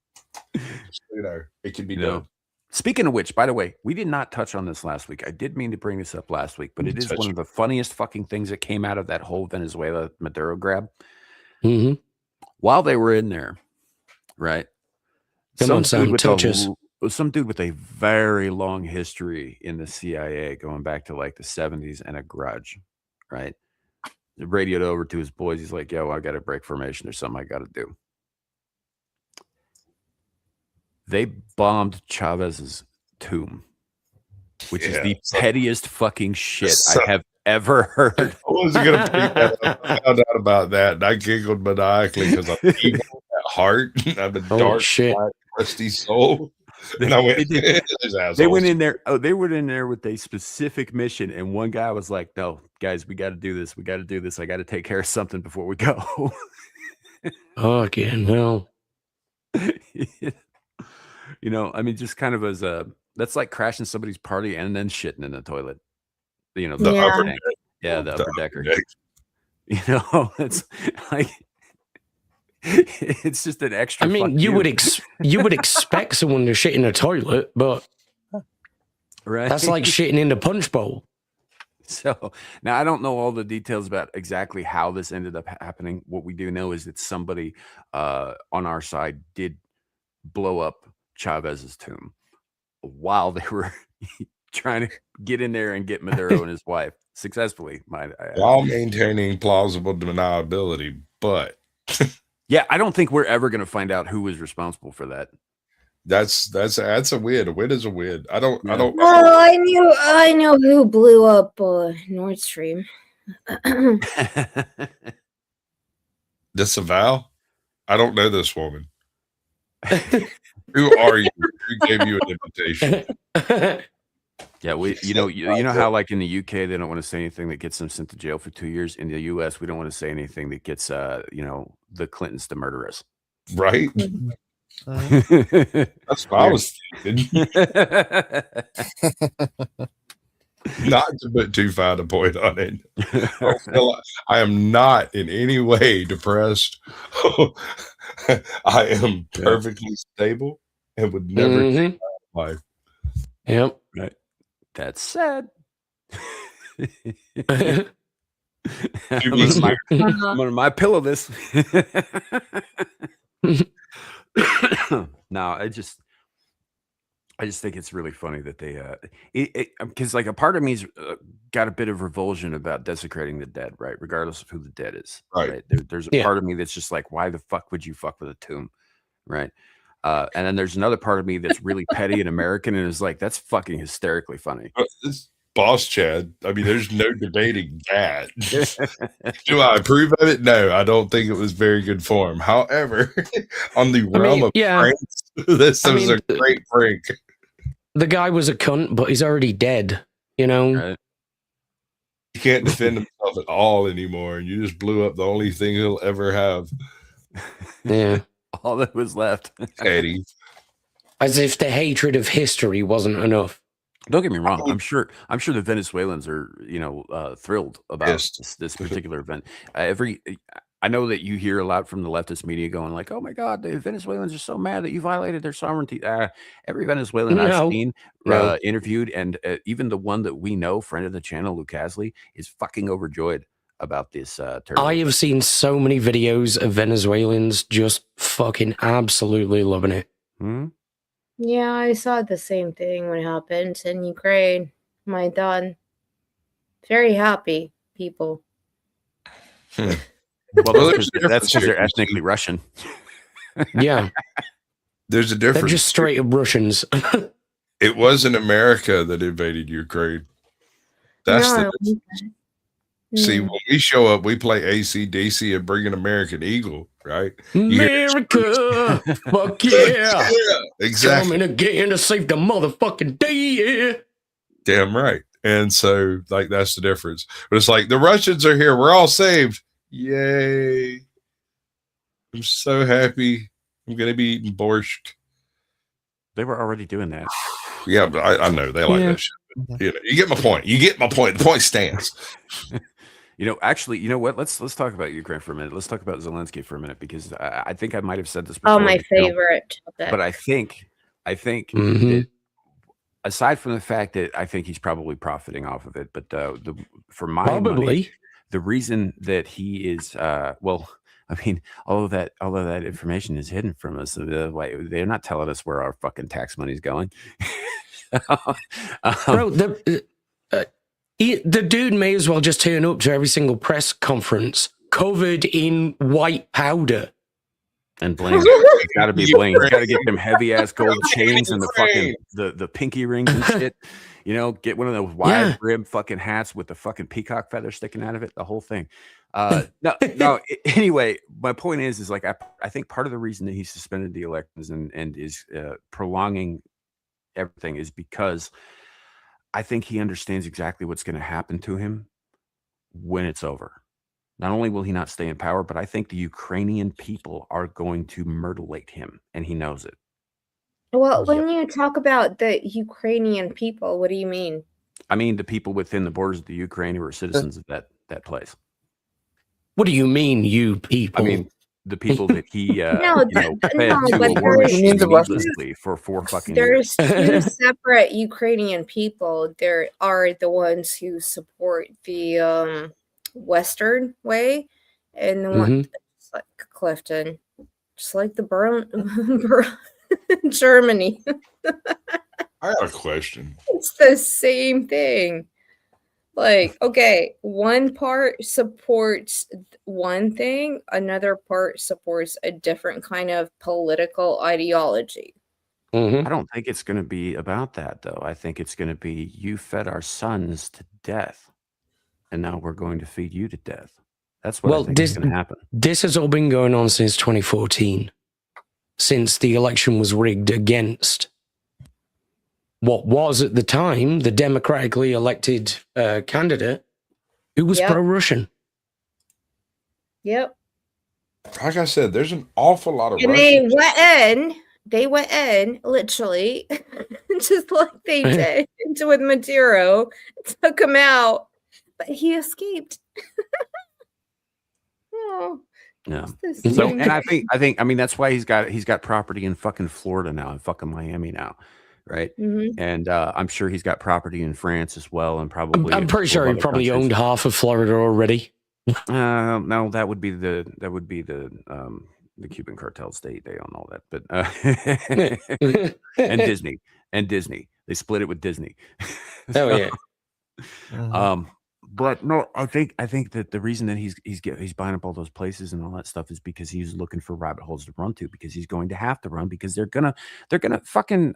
It can be done. Speaking of which, by the way, we did not touch on this last week. I did mean to bring this up last week, but it is one of the funniest fucking things that came out of that whole Venezuela Maduro grab. Mm-hmm. While they were in there, right? Some dude with a very long history in the CIA, going back to like the 70s, and a grudge, right? He radioed over to his boys. He's like, yo, I got to break formation. There's something I got to do. They bombed Chavez's tomb, which is the pettiest fucking shit I have ever heard. I wasn't going to bring that up. I found out about that, and I giggled maniacally because I'm evil at heart. I'm a dark, black, rusty soul. And I went, they went in there. Oh, they went in there with a specific mission, and one guy was like, "No, guys, we got to do this. We got to do this. I got to take care of something before we go." Again, well, I mean, just kind of as that's like crashing somebody's party and then shitting in the toilet. The upper deck. Yeah, the upper decker. It's like. It's just an extra. I mean, you would expect someone to shit in a toilet, but that's like shitting in the punch bowl. So now I don't know all the details about exactly how this ended up happening. What we do know is that somebody on our side did blow up Chavez's tomb while they were trying to get in there and get Maduro and his wife successfully. While maintaining plausible deniability, but. Yeah, I don't think we're ever going to find out who was responsible for that. That's a win. A win is a win. I don't. Well, I know who blew up Nord Stream. Disavow? I don't know this woman. Who are you? Who gave you an invitation? Yeah, you know how like in the UK they don't want to say anything that gets them sent to jail for 2 years. In the US, we don't want to say anything that gets the Clintons to murder us. Right? Mhm. That's what I was thinking. Not to put too fine a point on it. I am not in any way depressed. I am perfectly stable and would never take my life. Yep. Right. That's sad. To I'm be gonna my pillow this. No, I just think it's really funny that they because like a part of me's got a bit of revulsion about desecrating the dead, right? Regardless of who the dead is, Right. There's a part of me that's just like, why the fuck would you fuck with a tomb, right? And then there's another part of me that's really petty and American and is like, that's fucking hysterically funny. It's Boss Chad. I mean, there's no debating that. Do I approve of it? No, I don't think it was very good form. However, on the realm of pranks, this was a great prank. The guy was a cunt, but he's already dead, you know? Right. He can't defend himself at all anymore, and you just blew up the only thing he'll ever have. Yeah. All that was left. Eddie. As if the hatred of history wasn't enough. Don't get me wrong. I'm sure the Venezuelans are, thrilled about this particular event. I know that you hear a lot from the leftist media going like, "Oh my God, the Venezuelans are so mad that you violated their sovereignty." Every Venezuelan I've seen interviewed, and even the one that we know, friend of the channel, Luke Hasley, is fucking overjoyed about this. I have seen so many videos of Venezuelans just fucking absolutely loving it. Hmm? Yeah, I saw the same thing when it happened in Ukraine. My dad. Very happy people. Well, that's because they're ethnically Russian. Yeah. There's a difference. They're just straight up Russians. It wasn't America that invaded Ukraine. That's the difference. See, when we show up, we play AC/DC and bring an American Eagle, right? America, fuck yeah. Exactly. Coming again to save the motherfucking day, yeah. Damn right. And so, like, that's the difference. But it's like, the Russians are here. We're all saved. Yay. I'm so happy. I'm going to be eating borscht. They were already doing that. Yeah, but I know. They like that shit. But, you get my point. You get my point. The point stands. Actually, you know what? Let's talk about Ukraine for a minute. Let's talk about Zelensky for a minute, because I think I might have said this before. Oh, my favorite topic. But I think that aside from the fact that I think he's probably profiting off of it, but for my money, the reason that he is I mean, all of that information is hidden from us. They're not telling us where our fucking tax money is going. Bro, the dude may as well just turn up to every single press conference covered in white powder. And bling. It's got to be bling. It's got to get them heavy ass gold chains and the fucking the pinky rings and shit. Get one of those wide brim fucking hats with the fucking peacock feather sticking out of it. The whole thing. No. Anyway, my point is like I think part of the reason that he suspended the elections and is prolonging everything is because I think he understands exactly what's going to happen to him when it's over. Not only will he not stay in power, but I think the Ukrainian people are going to mutilate him, and he knows it. Well, when you talk about the Ukrainian people, what do you mean? I mean the people within the borders of the Ukraine who are citizens of that place. What do you mean, you people? I mean the people that he for 4 fucking years. There's 2 separate Ukrainian people. There are the ones who support the Western way, and the one just like Clifton, just like the Germany. I got a question. It's the same thing. Like, okay, one part supports one thing, another part supports a different kind of political ideology. I don't think it's going to be about that, though. I think it's going to be, you fed our sons to death, and now we're going to feed you to death. That's what I think is going to happen. This has all been going on since 2014, since the election was rigged against what was at the time the democratically elected candidate who was Yep. pro-Russian. Yep. Like I said, there's an awful lot of And Russians. they went in, literally, just like they did with Maduro, took him out, but he escaped. Oh, Yeah. it's so So, sweet. and I mean, that's why he's got property in fucking Florida now, and fucking Miami now, right? Mhm. And I'm sure he's got property in France as well, and probably I'm pretty sure he other probably countries. owned half of Florida already. No, that would be the Cuban cartel state. They own all that, but and Disney, they split it with Disney. Oh yeah. Mhm. But no, I think that the reason that he's buying up all those places and all that stuff is because he's looking for rabbit holes to run to, because he's going to have to run, because they're gonna fucking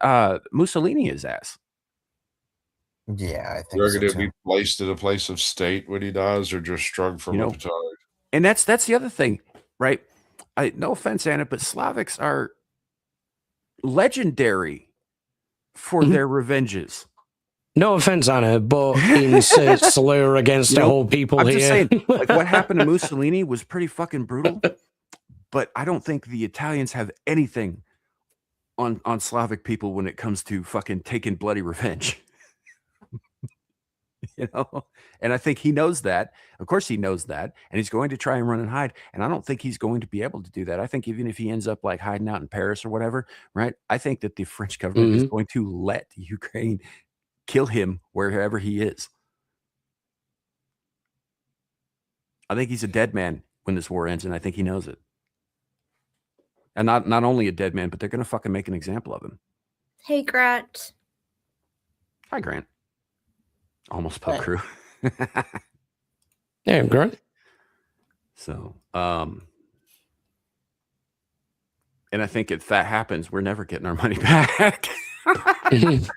Mussolini his ass. Yeah, I think You're so going to too. be placed in a place of state when he dies, or just strung from You a know, petard? And that's the other thing, right? No offense, Anna, but Slavics are legendary for their revenges. No offense, Anna, but insert slur against You the know, whole people I'm here. just saying, like what happened to Mussolini was pretty fucking brutal. But I don't think the Italians have anything on Slavic people when it comes to fucking taking bloody revenge. You know, and I think he knows that. Of course, he knows that, and he's going to try and run and hide. And I don't think he's going to be able to do that. I think even if he ends up like hiding out in Paris or whatever, right? I think that the French government is going to let Ukraine kill him wherever he is. I think he's a dead man when this war ends, and I think he knows it. And not only a dead man, but they're going to fucking make an example of him. Hey, Grant. Hi, Grant. Almost pub crew. Yeah, Grant. So, and I think if that happens, we're never getting our money back. Hold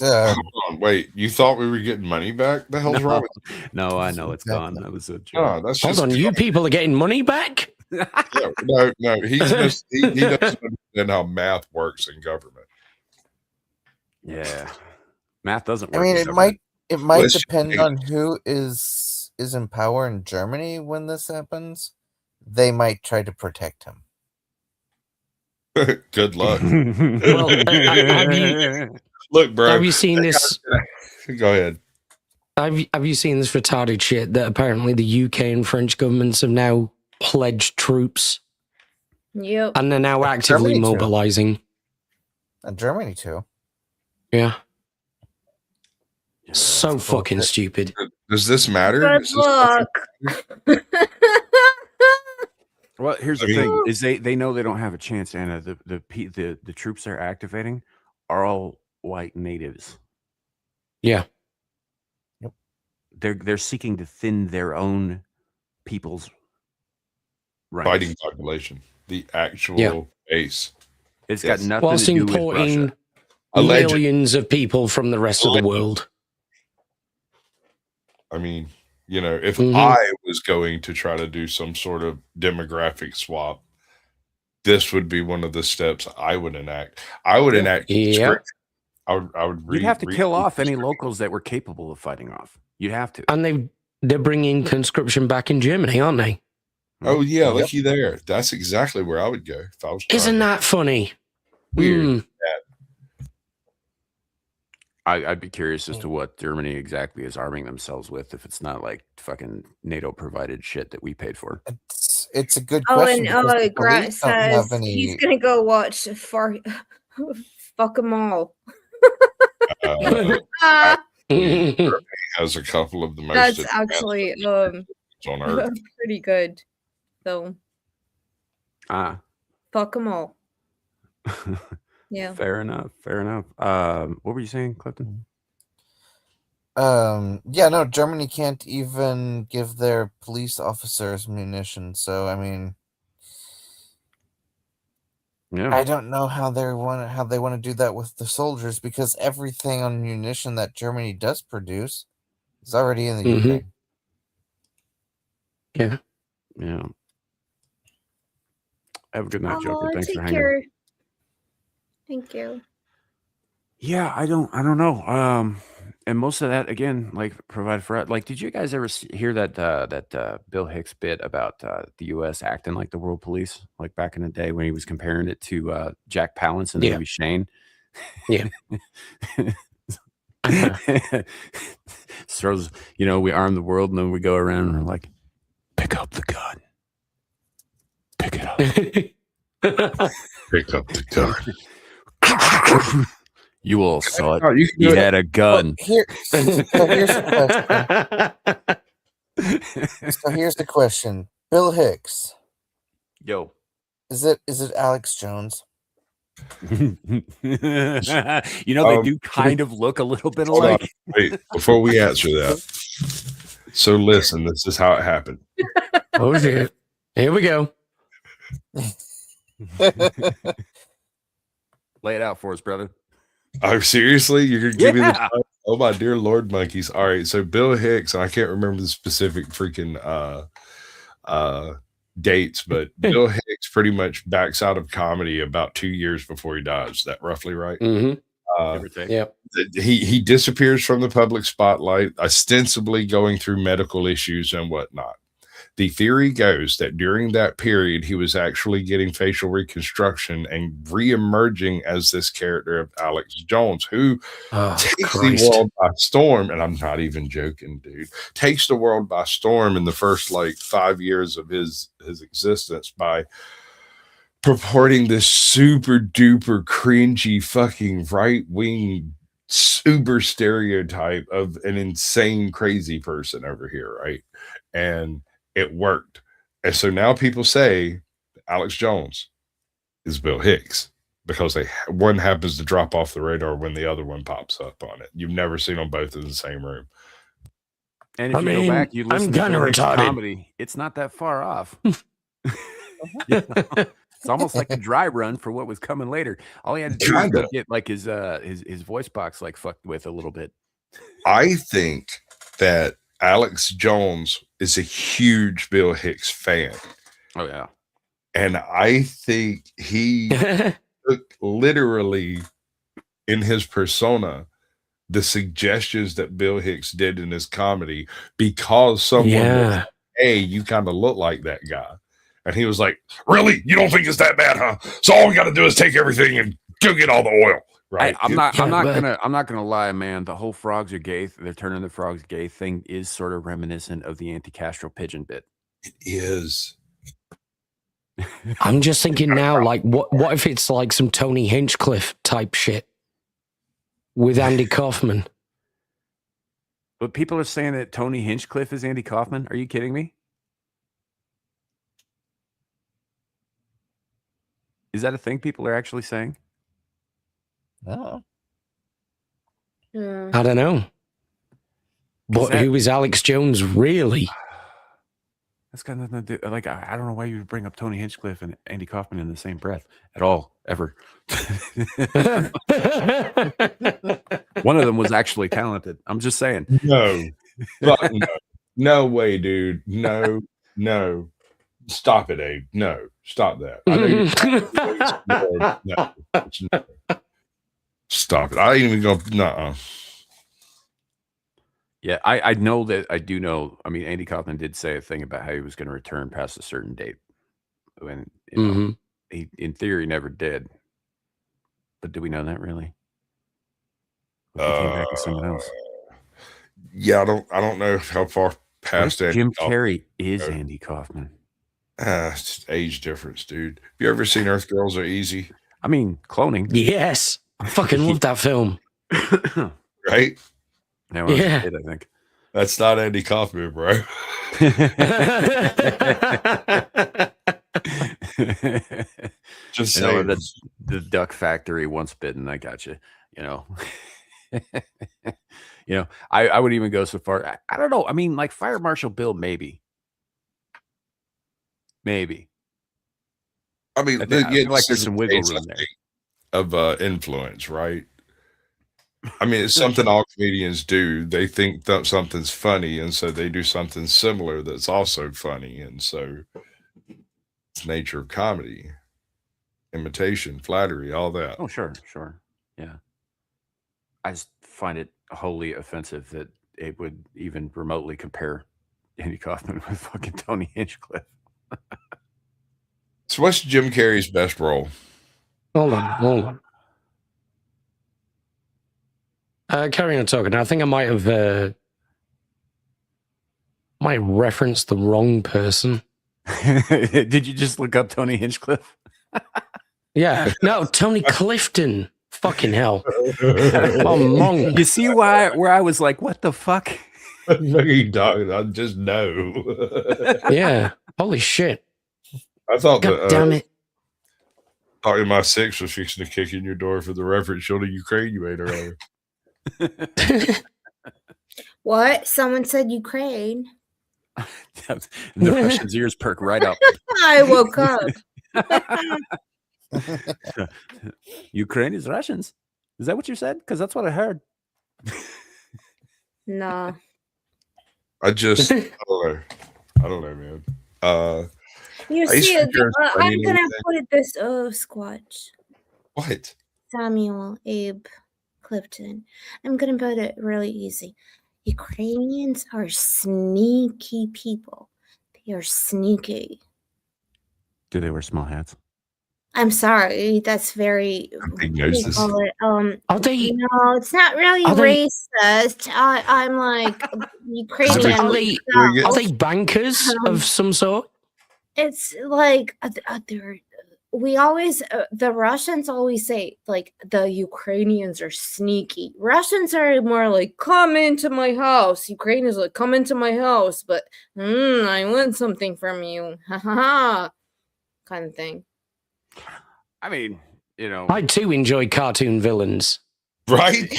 on, wait. You thought we were getting money back? The hell's wrong with you? No, I know it's gone. That was a joke. No, that's Hold just on, you people are getting money back? No, he doesn't understand how math works in government. Yeah, math doesn't I work. mean, in it government. might Let's depend see. on who is in power in Germany when this happens. They might try to protect him. Good luck. Well, Look, bro. have you seen this? Go ahead. Have you seen this retarded shit that apparently the UK and French governments have now pledged troops Yep. and they're now actively Germany too. mobilizing? And Germany too. Yeah. So fucking stupid. Does this matter? Good Is this luck. Well, here's I the mean- thing: is they know they don't have a chance, Anna. The troops they're activating are all white natives. Yeah. They're seeking to thin their own people's ranks. fighting population? The actual base. It's got Yes. nothing Whilst to do with importing Russia. Alleged. millions of people from the rest of the world. I mean, you know, if Mhm. I was going to try to do some sort of demographic swap, this would be one of the steps I would enact. I would enact. Yeah. I would. You'd have to kill off any locals that were capable of fighting off. You'd have to. And they're bringing conscription back in Germany, aren't they? Oh yeah, Yep. looky there. That's exactly where I would go if I was. Isn't that funny? weird? Mm. I'd be curious as to what Germany exactly is arming themselves with, if it's not like fucking NATO provided shit that we paid for. It's a good Oh, question. and because the Grant police don't have says he's any. gonna go watch Fuck 'em all. Has a couple of the most. That's advanced actually on Earth. pretty good. So fuck 'em all. Yeah. Fair enough. What were you saying, Clifton? Yeah, no, Germany can't even give their police officers munitions. So I mean, Yeah. I don't know how they want to do that with the soldiers, because everything on munition that Germany does produce is already in the Mhm. Ukraine. Yeah. Yeah. Have a good night, Joker. Oh, Thanks for take hanging. care. Thank you. Yeah, I don't know. And most of that again, like provided for like, did you guys ever hear that Bill Hicks bit about the U.S. acting like the world police, like back in the day when he was comparing it to Jack Palance in the Yeah. movie Shane? Yeah. Throws, we arm the world and then we go around and we're like, pick up the gun, pick it up. Pick up the gun. You all saw it. Oh, you can He do it. had a gun. Here's the question. So here's the question. Bill Hicks. Yo. Is it Alex Jones? They do kind of look a little bit Hold on. alike. Wait, before we answer that. So listen, this is how it happened. Oh shit. Here we go. Lay it out for us, brother. Oh, seriously? You're gonna give me Yeah. the oh my dear Lord monkeys. All right, so Bill Hicks, and I can't remember the specific freaking dates, but Bill Hicks pretty much backs out of comedy about 2 years before he dies. Is that roughly right? Mm-hmm. Yep. He disappears from the public spotlight, ostensibly going through medical issues and whatnot. The theory goes that during that period, he was actually getting facial reconstruction and re-emerging as this character of Alex Jones, who takes the world by storm. And I'm not even joking, dude. Takes the world by storm in the first 5 years of his existence by purporting this super duper cringy fucking right wing super stereotype of an insane crazy person over here, right? And it worked. And so now people say Alex Jones is Bill Hicks because one happens to drop off the radar when the other one pops up on it. You've never seen them both in the same room. And if you go back, you listen to Bill Hicks comedy, it's not that far off. It's almost like a dry run for what was coming later. All he had to do was get his voice box fucked with a little bit. I think that Alex Jones is a huge Bill Hicks fan. Oh yeah. And I think he took literally in his persona the suggestions that Bill Hicks did in his comedy because someone was like, hey, you kind of look like that guy. And he was like, really? You don't think it's that bad, huh? So all we got to do is take everything and go get all the oil. Right. I'm not gonna lie, man. The whole frogs are gay. They're turning the frogs gay thing is sort of reminiscent of the anti-Castro pigeon bit. It is. I'm just thinking now, what if it's like some Tony Hinchcliffe type shit with Andy Kaufman? But people are saying that Tony Hinchcliffe is Andy Kaufman. Are you kidding me? Is that a thing people are actually saying? No. I don't know. But who is Alex Jones really? That's got nothing to do. I don't know why you would bring up Tony Hinchcliffe and Andy Kaufman in the same breath at all, ever. One of them was actually talented. I'm just saying. No. No way, dude. No. Stop it, Abe. No. Stop that. I know no. Stop it. I ain't even go. Nuh-uh. Yeah, I know that. I do know. I mean, Andy Kaufman did say a thing about how he was going to return past a certain date. When he, in theory, never did. But do we know that really? He came back as someone else. Yeah, I don't know how far past that. Jim Carrey is Andy Kaufman. It's just age difference, dude. Have you ever seen Earth Girls Are Easy? I mean, cloning. Yes. I fucking love that film. Right? No, yeah. I think. That's not Andy Kaufman, bro. Just saying. The Duck Factory, Once Bitten. I got you. I would even go so far. I don't know. I mean, like Fire Marshal Bill, maybe. I mean, I feel like there's some wiggle room there of influence, right? I mean, it's something all comedians do. They think that something's funny, and so they do something similar that's also funny, and so it's nature of comedy, imitation, flattery, all that. Oh, sure, yeah. I just find it wholly offensive that it would even remotely compare Andy Kaufman with fucking Tony Hinchcliffe. So what's Jim Carrey's best role? Hold on. Carry on talking. I think I might have referenced the wrong person. Did you just look up Tony Hinchcliffe? Yeah. No, Tony Clifton. Fucking hell. Monk. You see where I was like, what the fuck? Fucking dog, I just know. Yeah. Holy shit. I thought God damn it. Talking my six was fixing to kick in your door for the reference show to Ukraine you ate earlier. What? Someone said Ukraine. The Russian's ears perk right up. I woke up. Ukraine is Russians. Is that what you said? Because that's what I heard. No. I don't know, man. You see, I'm gonna put it this Squatch. What? Samuel Abe Clifton. I'm gonna put it really easy. Ukrainians are sneaky people. They are sneaky. Do they wear small hats? I'm sorry, that's very. Are they? No, it's not really racist. I'm like Ukrainian. Are they bankers of some sort? It's like we always the Russians always say like the Ukrainians are sneaky. Russians are more like come into my house. Ukrainians like come into my house, but I want something from you, ha ha ha, kind of thing. I mean, you know, I too enjoy cartoon villains. Right?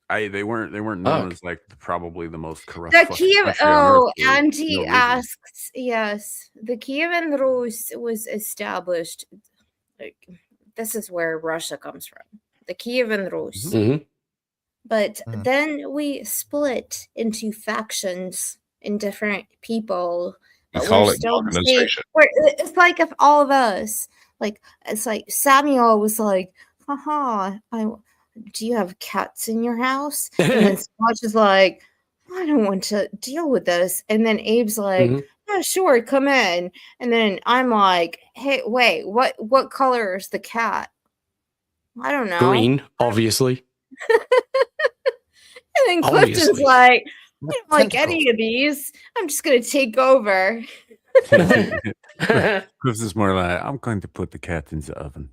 They weren't known as like probably the most corrupt. The Kiev. Oh, Andy asks. Yes, the Kievan Rus was established. Like, this is where Russia comes from. The Kievan Rus. Mm-hmm. But then we split into factions in different people. You call it organization. It's like if all of us, like it's like Samuel was like, haha, do you have cats in your house? And then Squatch is like, I don't want to deal with this. And then Abe's like, yeah, sure, come in. And then I'm like, hey, wait, what color is the cat? I don't know. Green, obviously. And then Clifton's like, I don't like any of these. I'm just going to take over. Clifton's more like, I'm going to put the cat in the oven.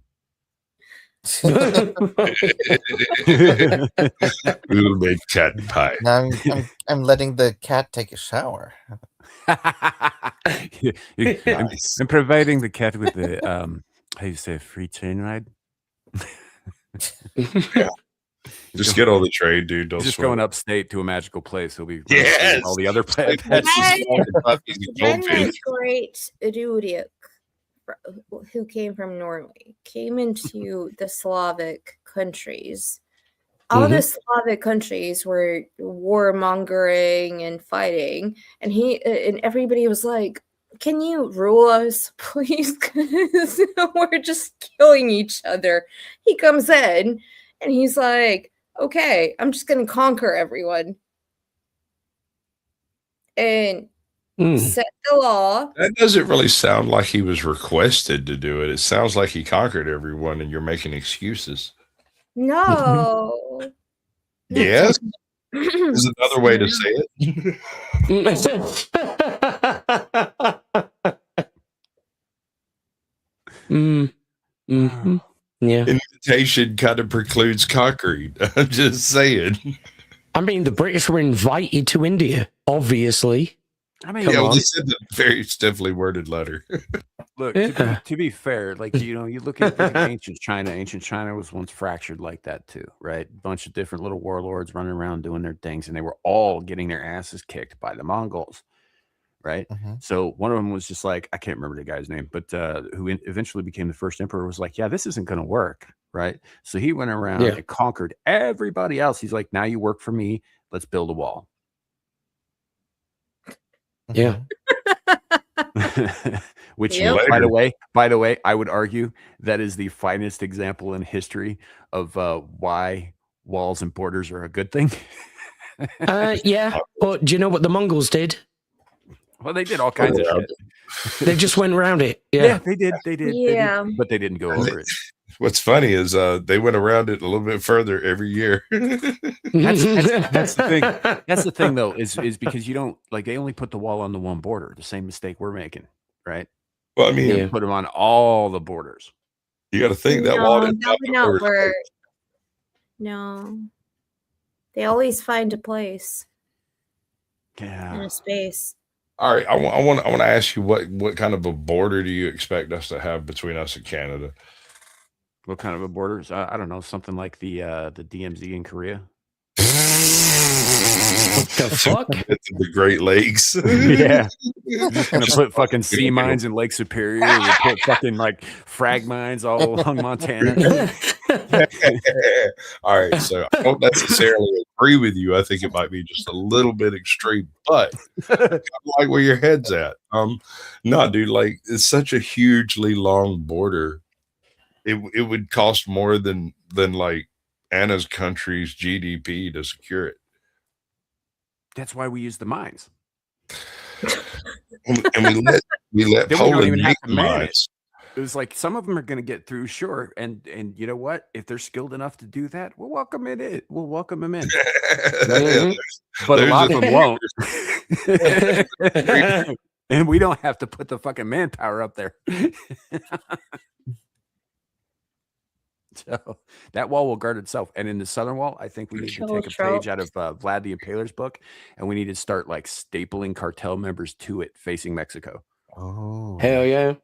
Little bit cat pie. Now I'm letting the cat take a shower. Nice. I'm providing the cat with the how you say free train ride. Yeah. Just get on the train, dude. Don't just sweat. going upstate to a magical place. He'll be all the other Then the great Rurik, who came from Norway, came into the Slavic countries. All the Slavic countries were warmongering and fighting, and everybody was like, "Can you rule us, please? Because we're just killing each other." He comes in and he's like, "Okay, I'm just going to conquer everyone and set the law." That doesn't really sound like he was requested to do it. It sounds like he conquered everyone and you're making excuses. No. Yes? Is another way to say it. Yeah. Invitation kind of precludes conquering. I'm just saying. I mean, the British were invited to India, obviously. I mean, yeah, well, they said the very stiffly worded letter. Look, to be fair, like, you know, you look at ancient China. Ancient China was once fractured like that too, right? A bunch of different little warlords running around doing their things, and they were all getting their asses kicked by the Mongols, right? So one of them was just like, I can't remember the guy's name, but who eventually became the first emperor, was like, yeah, this isn't going to work, right? So he went around and conquered everybody else. He's like, now you work for me. Let's build a wall. Yeah. Which, Yep. by the way, I would argue that is the finest example in history of why walls and borders are a good thing. Yeah, but do you know what the Mongols did? Well, they did all kinds of shit. They just went around it. Yeah, Yeah. they did. Yeah. But they didn't go over it. What's funny is they went around it a little bit further every year. That's the thing. That's the thing, though, is because you don't like they only put the wall on the one border. The same mistake we're making, right? Well, I mean, Yeah. Put them on all the borders. you got to think that No, wall that didn't would not work. No. They always find a place and Yeah. a space. All right, I want to ask you what kind of a border do you expect us to have between us and Canada? What kind of a borders? I don't know. Something like the DMZ in Korea. What the fuck? The Great Lakes. Yeah. We're just gonna put fucking sea mines in Lake Superior. We put fucking like frag mines all along Montana. All right, so I don't necessarily agree with you. I think it might be just a little bit extreme, but I like where your head's at. No, dude, like it's such a hugely long border. It would cost more than like Anna's country's GDP to secure it. That's why we use the mines. And we let Then we don't Poland even have make to man it. mines. It was like some of them are going to get through, sure, and you know what? If they're skilled enough to do that, we'll welcome it. We'll welcome them in. But a lot of them won't. And we don't have to put the fucking manpower up there. So that wall will guard itself. And in the southern wall, I think we need to take a page out of Vlad the Impaler's book, and we need to start like stapling cartel members to it facing Mexico. Oh, Hell yeah.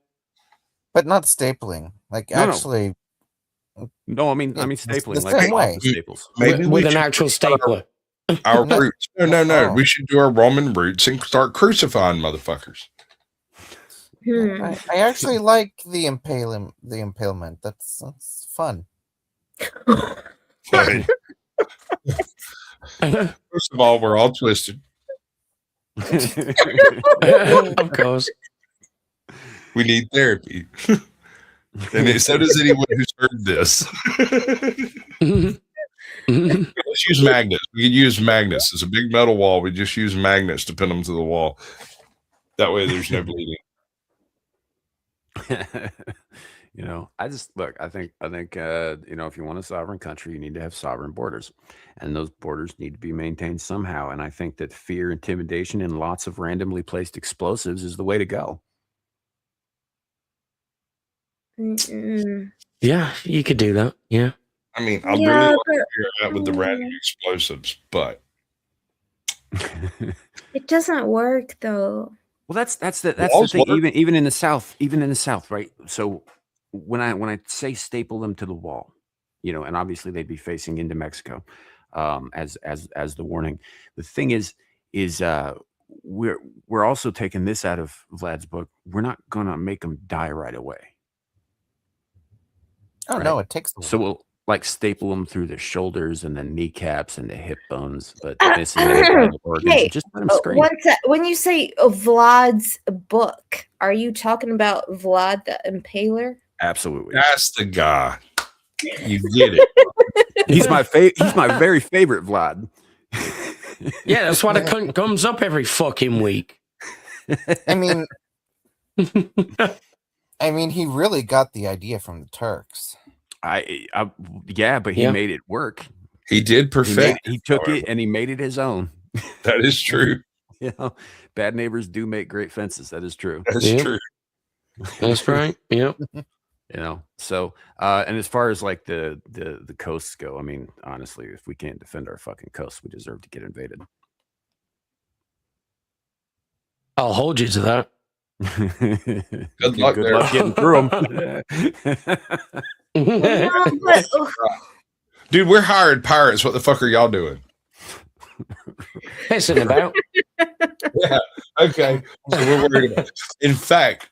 but not stapling. Like No. actually, No, I mean the stapling, like same off way. the staples. Maybe With we an should actual do stapler. our roots. No. Oh. We should do our Roman roots and start crucifying motherfuckers. I actually like the impalement. That's fun. Fine. First of all, we're all twisted. Of course. We need therapy. And so does anyone who's heard this. Let's use magnets. We can use magnets. It's a big metal wall. We just use magnets to pin them to the wall. That way there's no bleeding. You know, I think you know, if you want a sovereign country, you need to have sovereign borders, and those borders need to be maintained somehow. And I think that fear, intimidation, and lots of randomly placed explosives is the way to go. Yeah, you could do that. Yeah. I mean, I Yeah, really like but- where you're at with the random explosives, but It doesn't work though. Well, that's the Walls thing. work. Even in the South, right? So when I say staple them to the wall, you know, and obviously they'd be facing into Mexico, as the warning. The thing is we're also taking this out of Vlad's book. We're not gonna make them die right away. Oh Right. no, it takes the So we'll like staple them through the shoulders and the kneecaps and the hip bones, but missing the vital organs. Hey, And just let them scream. when you say Vlad's book, are you talking about Vlad the Impaler? Absolutely. that's the guy. You get it. He's my very favorite Vlad. Yeah, that's why the cunt comes up every fucking week. I mean, he really got the idea from the Turks. Yeah, but he Yeah. made it work. He did perfect. He took however. it and he made it his own. That is true. You know, bad neighbors do make great fences. That is true. That's Yeah. true. That's right. Yep. You know, so and as far as like the coasts go, I mean, honestly, if we can't defend our fucking coasts, we deserve to get invaded. I'll hold you to that. Good luck there. getting through them. Dude, we're hired pirates. What the fuck are y'all doing? Pissing about. Yeah. Okay. So we're worried about it. In fact,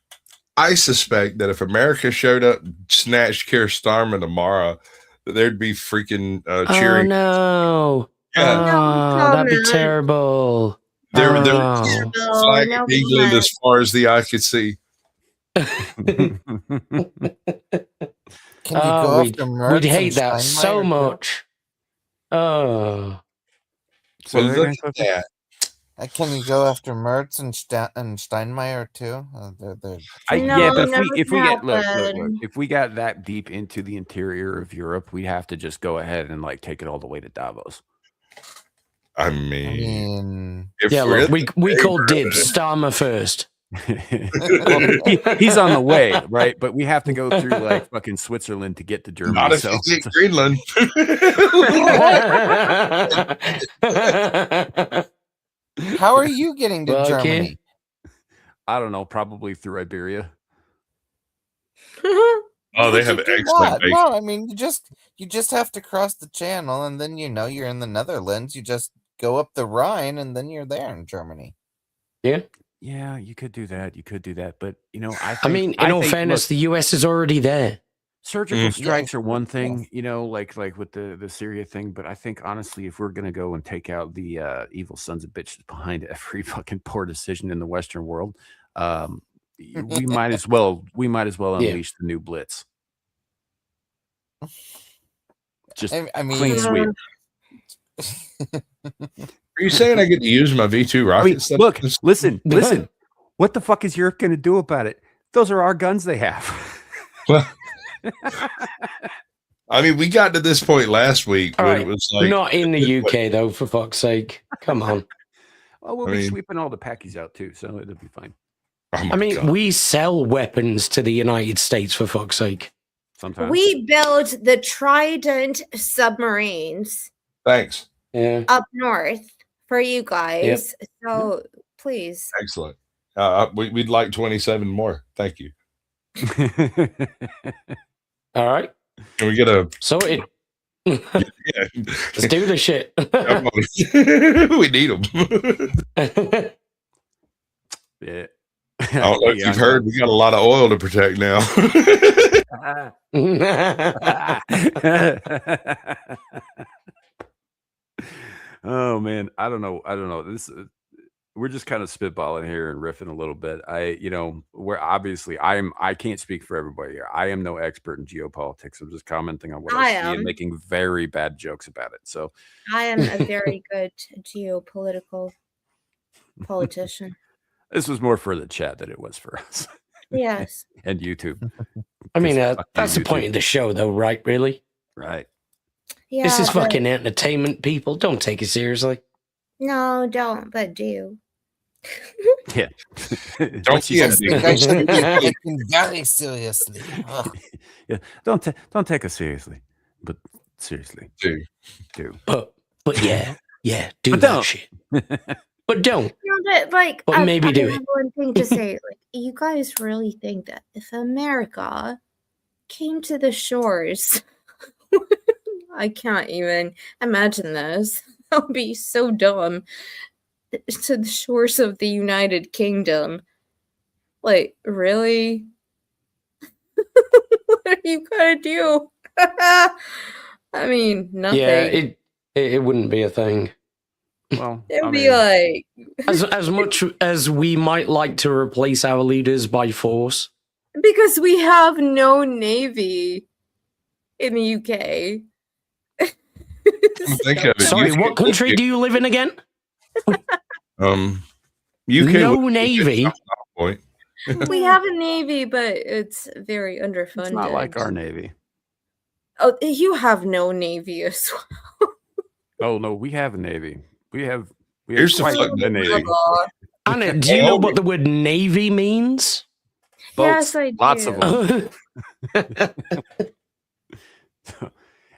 I suspect that if America showed up, snatched Keir Starmer tomorrow, that there'd be freaking Oh cheering. no. Yeah. Oh, that'd be comment. terrible. There was Oh. Oh, flag no of England as far as the eye could see. Can you Oh, go we'd after Mertz hate and that so Steinmeier too? much. Oh. Say Well, that look again, at Clifford? that. Can you go after Mertz and Steinmeier too? They're Yeah, but never if we get look, happened. if we got that deep into the interior of Europe, we'd have to just go ahead and like take it all the way to Davos. I I mean, mean, if Yeah, we're look, in we the call dibs. Starmer first. Well, he's on the way, right? But we have to go through like fucking Switzerland to get to Germany. not if So you get Greenland. how are you getting to Well, Germany? I don't know, probably through Iberia. Oh, they Would have you do excellent that? bacon. No, I mean you just have to cross the channel, and then you're in the Netherlands. You just go up the Rhine, and then you're there in Germany. Yeah. Yeah, you could do that. You could do that, but I think. I mean, in all fairness, look, the US is already there. surgical strikes are one Yes. thing, like with the Syria thing. But I think honestly, if we're gonna go and take out the evil sons of bitches behind every fucking poor decision in the Western world, we might as well Yeah. unleash the new blitz. Just I mean, clean sweep. Are you saying I get to use my V2 I mean, rockets? look, listen. What the fuck is Europe going to do about it? Those are our guns they have. Well, I mean, we got to this point last week All when right. it was like Not in the UK, though, for fuck's sake. Come on. Oh, we'll I be mean- sweeping all the packies out too, so it'll be fine. Oh my I mean, God. we sell weapons to the United States, for fuck's sake. Sometimes We build the Trident submarines Thanks. Yeah. up north for you guys. So please. Excellent. We'd like 27 more. Thank you. All right. Can we get a Sorted. yeah? Let's do this shit. We need them. yeah. I don't know if you've heard, we got a lot of oil to protect now. Oh man, I don't know. This we're just kind of spitballing here and riffing a little bit. We're obviously I can't speak for everybody here. I am no expert in geopolitics. I'm just commenting on what I see and making very bad jokes about it. So I am a very good geopolitical politician. this was more for the chat than it was for us. Yes. And YouTube. I mean, Fuck you, that's the point YouTube. of the show, though, right? Really? Right. Yeah. This is but- fucking entertainment, people. Don't take it seriously. No, don't, but do. Yeah. Don't What she be a said. I think I should be taken very seriously. Ugh. Yeah. Don't take us seriously. But seriously. Dude. Do. But yeah, do But that don't. shit. But don't. No, but like, But maybe do have it. one thing to say. Like, you guys really think that if America came to the shores, I can't even imagine this. That would be so dumb. To the shores of the United Kingdom. Like, really? What are you gonna do? I mean, nothing. Yeah, it wouldn't be a thing. Well, It'd be like, As much as we might like to replace our leaders by force. because we have no navy in the UK. Think of it. Sorry, UK what country do you live in again? UK No would be a navy. good point. We have a navy, but it's very underfunded. it's not like our Navy. Oh, you have no navy as well. Oh no, we have a Navy. We have Here's the quite fucking a Navy. Anna, do you know what the word navy means? Yes, I do. Lots of them.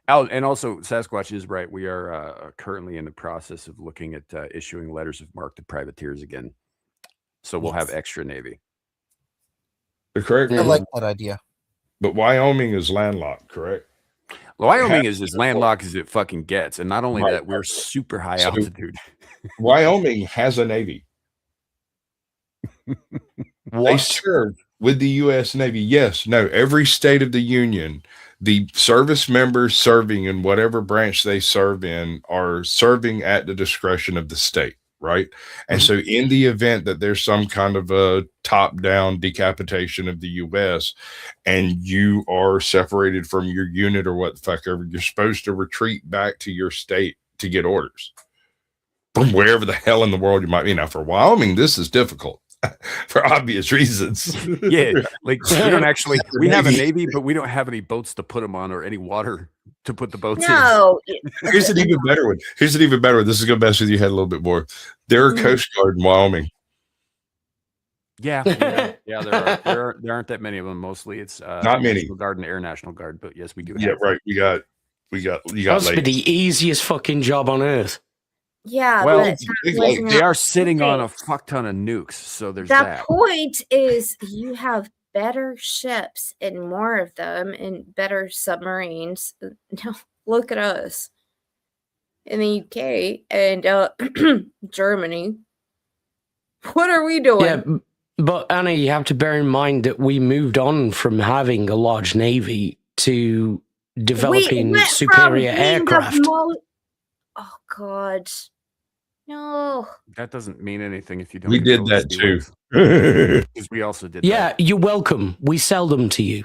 Oh, and also Sasquatch is right. We are currently in the process of looking at issuing letters of marque to privateers again. So we'll have extra Navy. The correct. I like that idea. But Wyoming is landlocked, correct? Wyoming is as landlocked as it fucking gets. And not only Right. that, we're super high So- altitude. Wyoming has a navy. They serve with the U.S. Navy. Yes, no. Every state of the union, the service members serving in whatever branch they serve in are serving at the discretion of the state. right? And so in the event that there's some kind of a top-down decapitation of the US and you are separated from your unit or what the fuck ever, you're supposed to retreat back to your state to get orders from wherever the hell in the world you might be. Now, for Wyoming, this is difficult for obvious reasons. Yeah, like we don't actually, we have a Navy, but we don't have any boats to put them on or any water to put the boats No. Here's an even better one. Here's an even better one. This is going to mess with your head a little bit more. There are Coast Guard in Wyoming. Yeah, there aren't that many of them. Mostly it's not many. National Guard and Air National Guard, but yes, we do. Yeah, right. You got. Must be the easiest fucking job on earth. Yeah, well, but they are sitting on a fuck ton of nukes, so there's that. The point is, you have better ships and more of them, and better submarines. No, look at us in the UK and Germany. What are we doing? Yeah, but Anna, you have to bear in mind that we moved on from having a large navy to developing superior aircraft. Oh God, no! That doesn't mean anything if you don't. We did that too. Because we also did. Yeah, that. you're welcome. We sell them to you.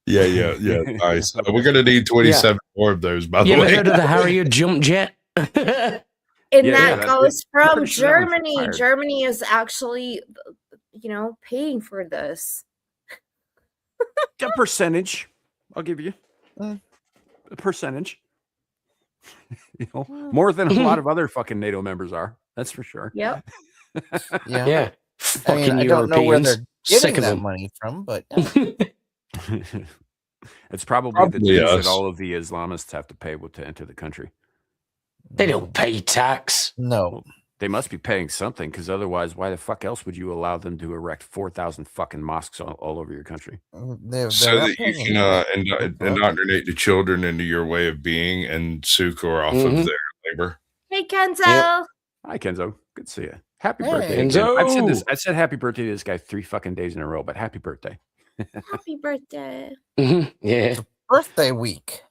Yeah. Nice. We're gonna need 27 more of those. By the way, you ever heard of the Harrier jump jet? And that goes from Germany. Sure Germany is actually, paying for this. A percentage, I'll give you a percentage. More than a lot of other fucking NATO members are. That's for sure. Yep. Yeah. Fucking I don't know where they're Sick getting of that them. money from, but it's probably the dues us. that all of the Islamists have to pay to enter the country. They don't pay tax. No. Well, they must be paying something, because otherwise, why the fuck else would you allow them to erect 4,000 fucking mosques all over your country? They're so not that you paying can anything. indoctrinate the children into your way of being and succor off of their labor. Hey, Kenzo. Yep. Hi, Kenzo. Good to see you. Happy birthday, Kenzo. I've said happy birthday to this guy 3 fucking days in a row, but happy birthday. Happy birthday. Yeah. Birthday week.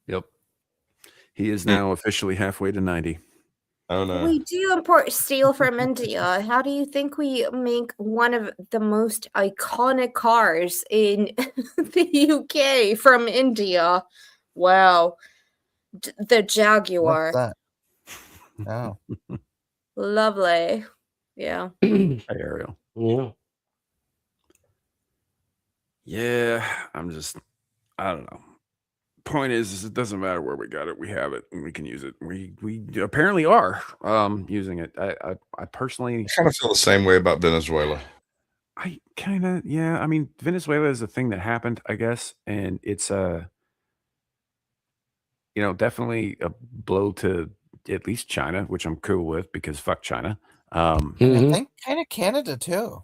Yep. He is now officially halfway to 90. Oh no. We do import steel from India. How do you think we make one of the most iconic cars in the UK from India? Wow. The Jaguar. What's that? Oh. Lovely. Yeah. Hi, Ariel. Yeah. Yeah, I don't know. Point is it doesn't matter where we got it. We have it and we can use it. We apparently are using it. I personally kind of feel the same way about Venezuela. I kind of, yeah. I mean, Venezuela is a thing that happened, I guess, and it's definitely a blow to at least China, which I'm cool with because fuck China. I think kind of Canada too.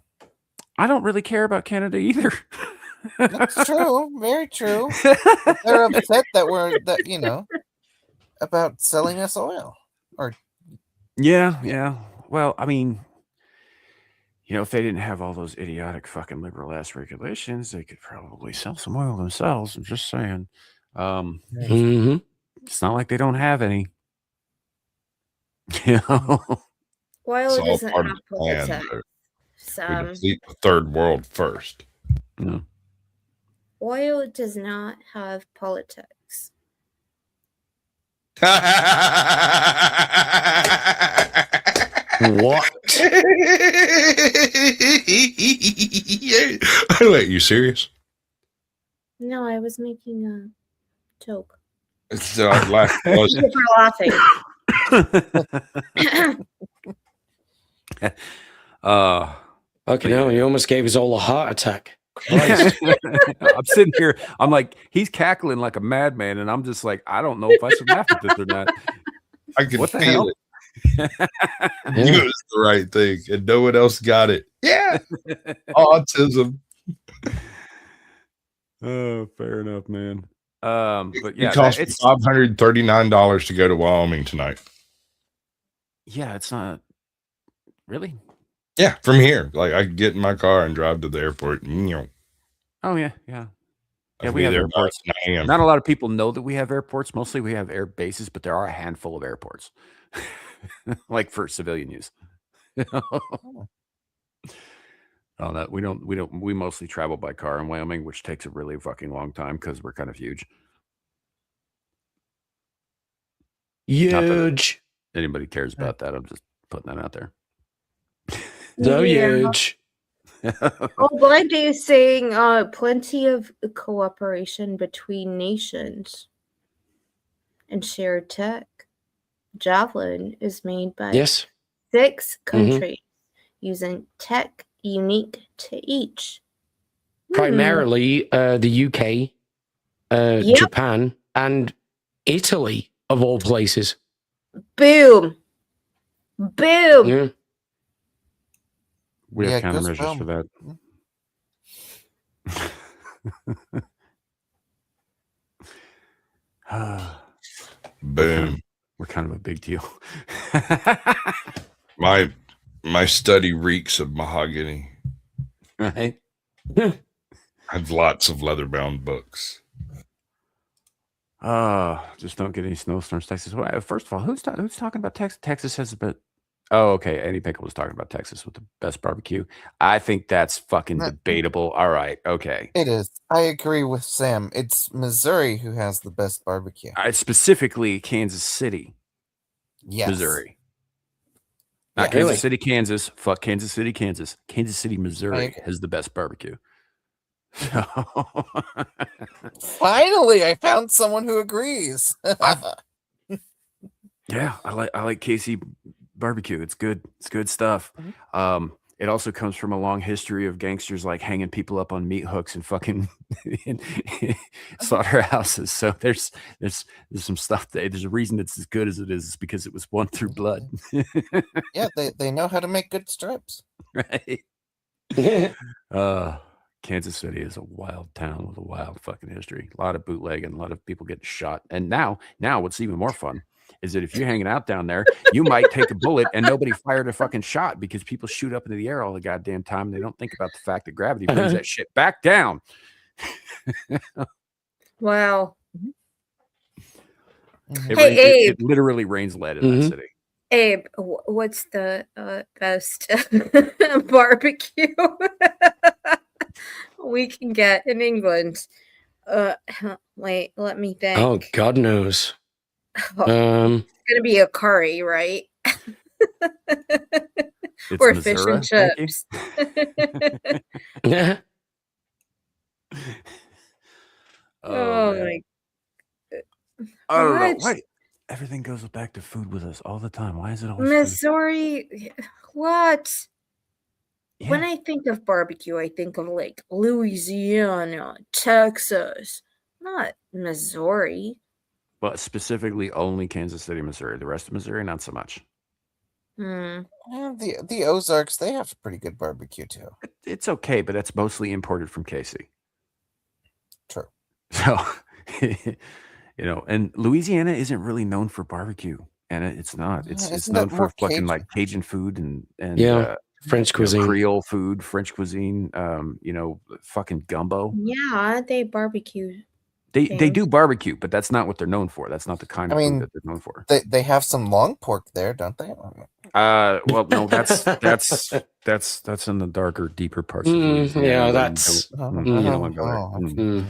I don't really care about Canada either. That's true. Very true. They're upset that about selling us oil. Or yeah. Well, I mean, if they didn't have all those idiotic fucking liberal ass regulations, they could probably sell some oil themselves. I'm just saying. It's not like they don't have any. Oil It's doesn't all part have of the plan. politics. We deplete the third world first. No. Oil does not have politics. What? Wait, you serious? No, I was making a joke. Laughing. Okay, no, you almost gave us all a heart attack. I'm sitting here. I'm like, he's cackling like a madman, and I'm just like, I don't know if I should laugh at this or not. I can What the feel hell? it. You was the right thing, and no one else got it. Yeah, autism. Oh, fair enough, man. But yeah, it cost me $539 to go to Wyoming tonight. Yeah, it's not really. Yeah, from here, like I could get in my car and drive to the airport. Oh yeah. Yeah, I'll we be have there airports. by 9 a.m. Not a lot of people know that we have airports. Mostly we have air bases, but there are a handful of airports. like for civilian use. Oh, no, we mostly travel by car in Wyoming, which takes a really fucking long time because we're kind of huge. Not that Huge. anybody cares about that. I'm just putting that out there. So Yeah. huge. Oh, but I do saying plenty of cooperation between nations and shared tech. Javelin is made by Yes. 6 countries using tech unique to each. Primarily the UK, Yep. Japan, and Italy, of all places. Boom. Boom. Yeah. We Yeah, have goes countermeasures for boom. that. Boom. We're kind of a big deal. My study reeks of mahogany. Right? I have lots of leather-bound books. Just don't get any snowstorms, Texas. Well, first of all, who's talking about Texas? Texas has a bit. Oh, okay. Eddie Pickle was talking about Texas with the best barbecue. I think that's fucking debatable. All right. Okay. It is. I agree with Sam. It's Missouri who has the best barbecue. Specifically Kansas City, Yes. Missouri. Not Yeah. Kansas City, Kansas. Fuck Kansas City, Kansas. Kansas City, Missouri agree. has the best barbecue. Finally, I found someone who agrees. Yeah, I like KC barbecue. It's good. It's good stuff. It also comes from a long history of gangsters like hanging people up on meat hooks and fucking slaughterhouses. So there's some stuff there's a reason it's as good as it is because it was won through blood. Yeah, they know how to make good strips. Right. Kansas City is a wild town with a wild fucking history. A lot of bootlegging, a lot of people getting shot. And now what's even more fun is that if you're hanging out down there, you might take a bullet and nobody fired a fucking shot because people shoot up into the air all the goddamn time. And they don't think about the fact that gravity brings that shit back down. Wow. It literally rains lead in that city. Abe, what's the best barbecue we can get in England? Wait, let me think. Oh, God knows. It's gonna be a curry, right? Or fish and chips. Yeah. Oh my. I don't know. Why everything goes back to food with us all the time? Why is it always Missouri? What? Yeah. When I think of barbecue, I think of like Louisiana, Texas, not Missouri. Well, specifically only Kansas City, Missouri. The rest of Missouri, not so much. The Ozarks, they have pretty good barbecue too. It's okay, but that's mostly imported from KC. True. So, and Louisiana isn't really known for barbecue, and it's not. It's known for fucking like Cajun food and French cuisine, Creole food, French cuisine. Fucking gumbo. Yeah, they barbecue. They do barbecue, but that's not what they're known for. That's not the kind of food that they're known for. They have some long pork there, don't they? Well, no, that's in the darker, deeper parts of Louisiana. Yeah, that's you don't want to go there.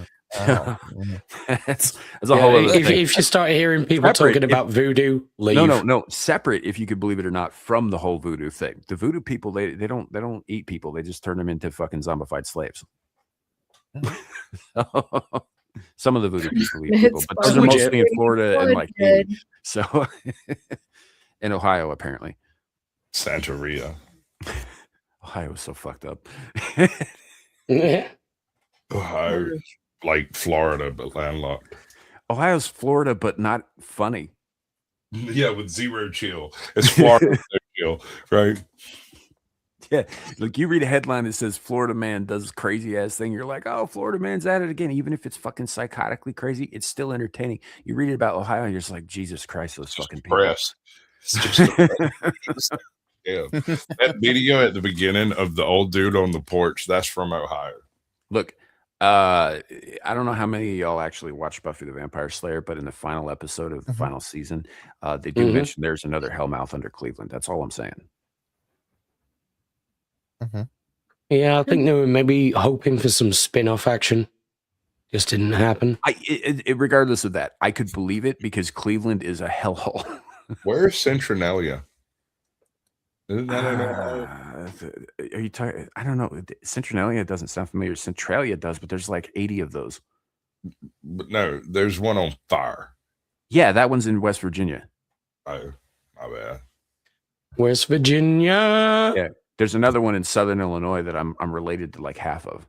That's a whole other thing. If you start hearing people talking about voodoo, leave. No, separate, if you could believe it or not, from the whole voodoo thing. The voodoo people, they don't eat people. They just turn them into fucking zombified slaves. Some of the voodoo people eat people, but those are mostly in Florida and like so in Ohio, apparently. Santeria. Ohio is so fucked up. Ohio, like Florida, but landlocked. Ohio's Florida, but not funny. Yeah, with zero chill. It's Florida with no chill, right? Yeah, look, you read a headline that says Florida man does this crazy ass thing. You're like, oh, Florida man's at it again. Even if it's fucking psychotically crazy, it's still entertaining. You read it about Ohio, and you're just like, Jesus Christ, those fucking people. It's just yeah. That video at the beginning of the old dude on the porch, that's from Ohio. Look, I don't know how many of y'all actually watched Buffy the Vampire Slayer, but in the final episode of the Mhm. final season, they do mention there's another Hellmouth under Cleveland. That's all I'm saying. Yeah, I think they were maybe hoping for some spin-off action. Just didn't happen. Regardless of that, I could believe it because Cleveland is a hellhole. Where's Centralia? Isn't that in Ohio? Are you talking? I don't know. Centralia doesn't sound familiar. Centralia does, but there's like 80 of those. But no, there's one on fire. Yeah, that one's in West Virginia. Oh, my bad. West Virginia. Yeah, there's another one in Southern Illinois that I'm related to like half of.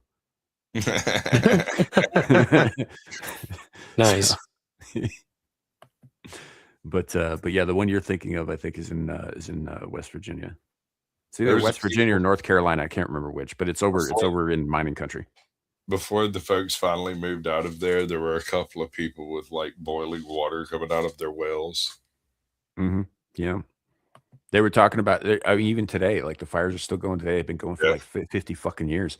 Nice. But yeah, the one you're thinking of, I think, is in West Virginia. It's either West Virginia or North Carolina. I can't remember which, but it's over in mining country. Before the folks finally moved out of there were a couple of people with like boiling water coming out of their wells. Yeah, they were talking about. I mean, even today, like the fires are still going today. They've been going for like 50 fucking years.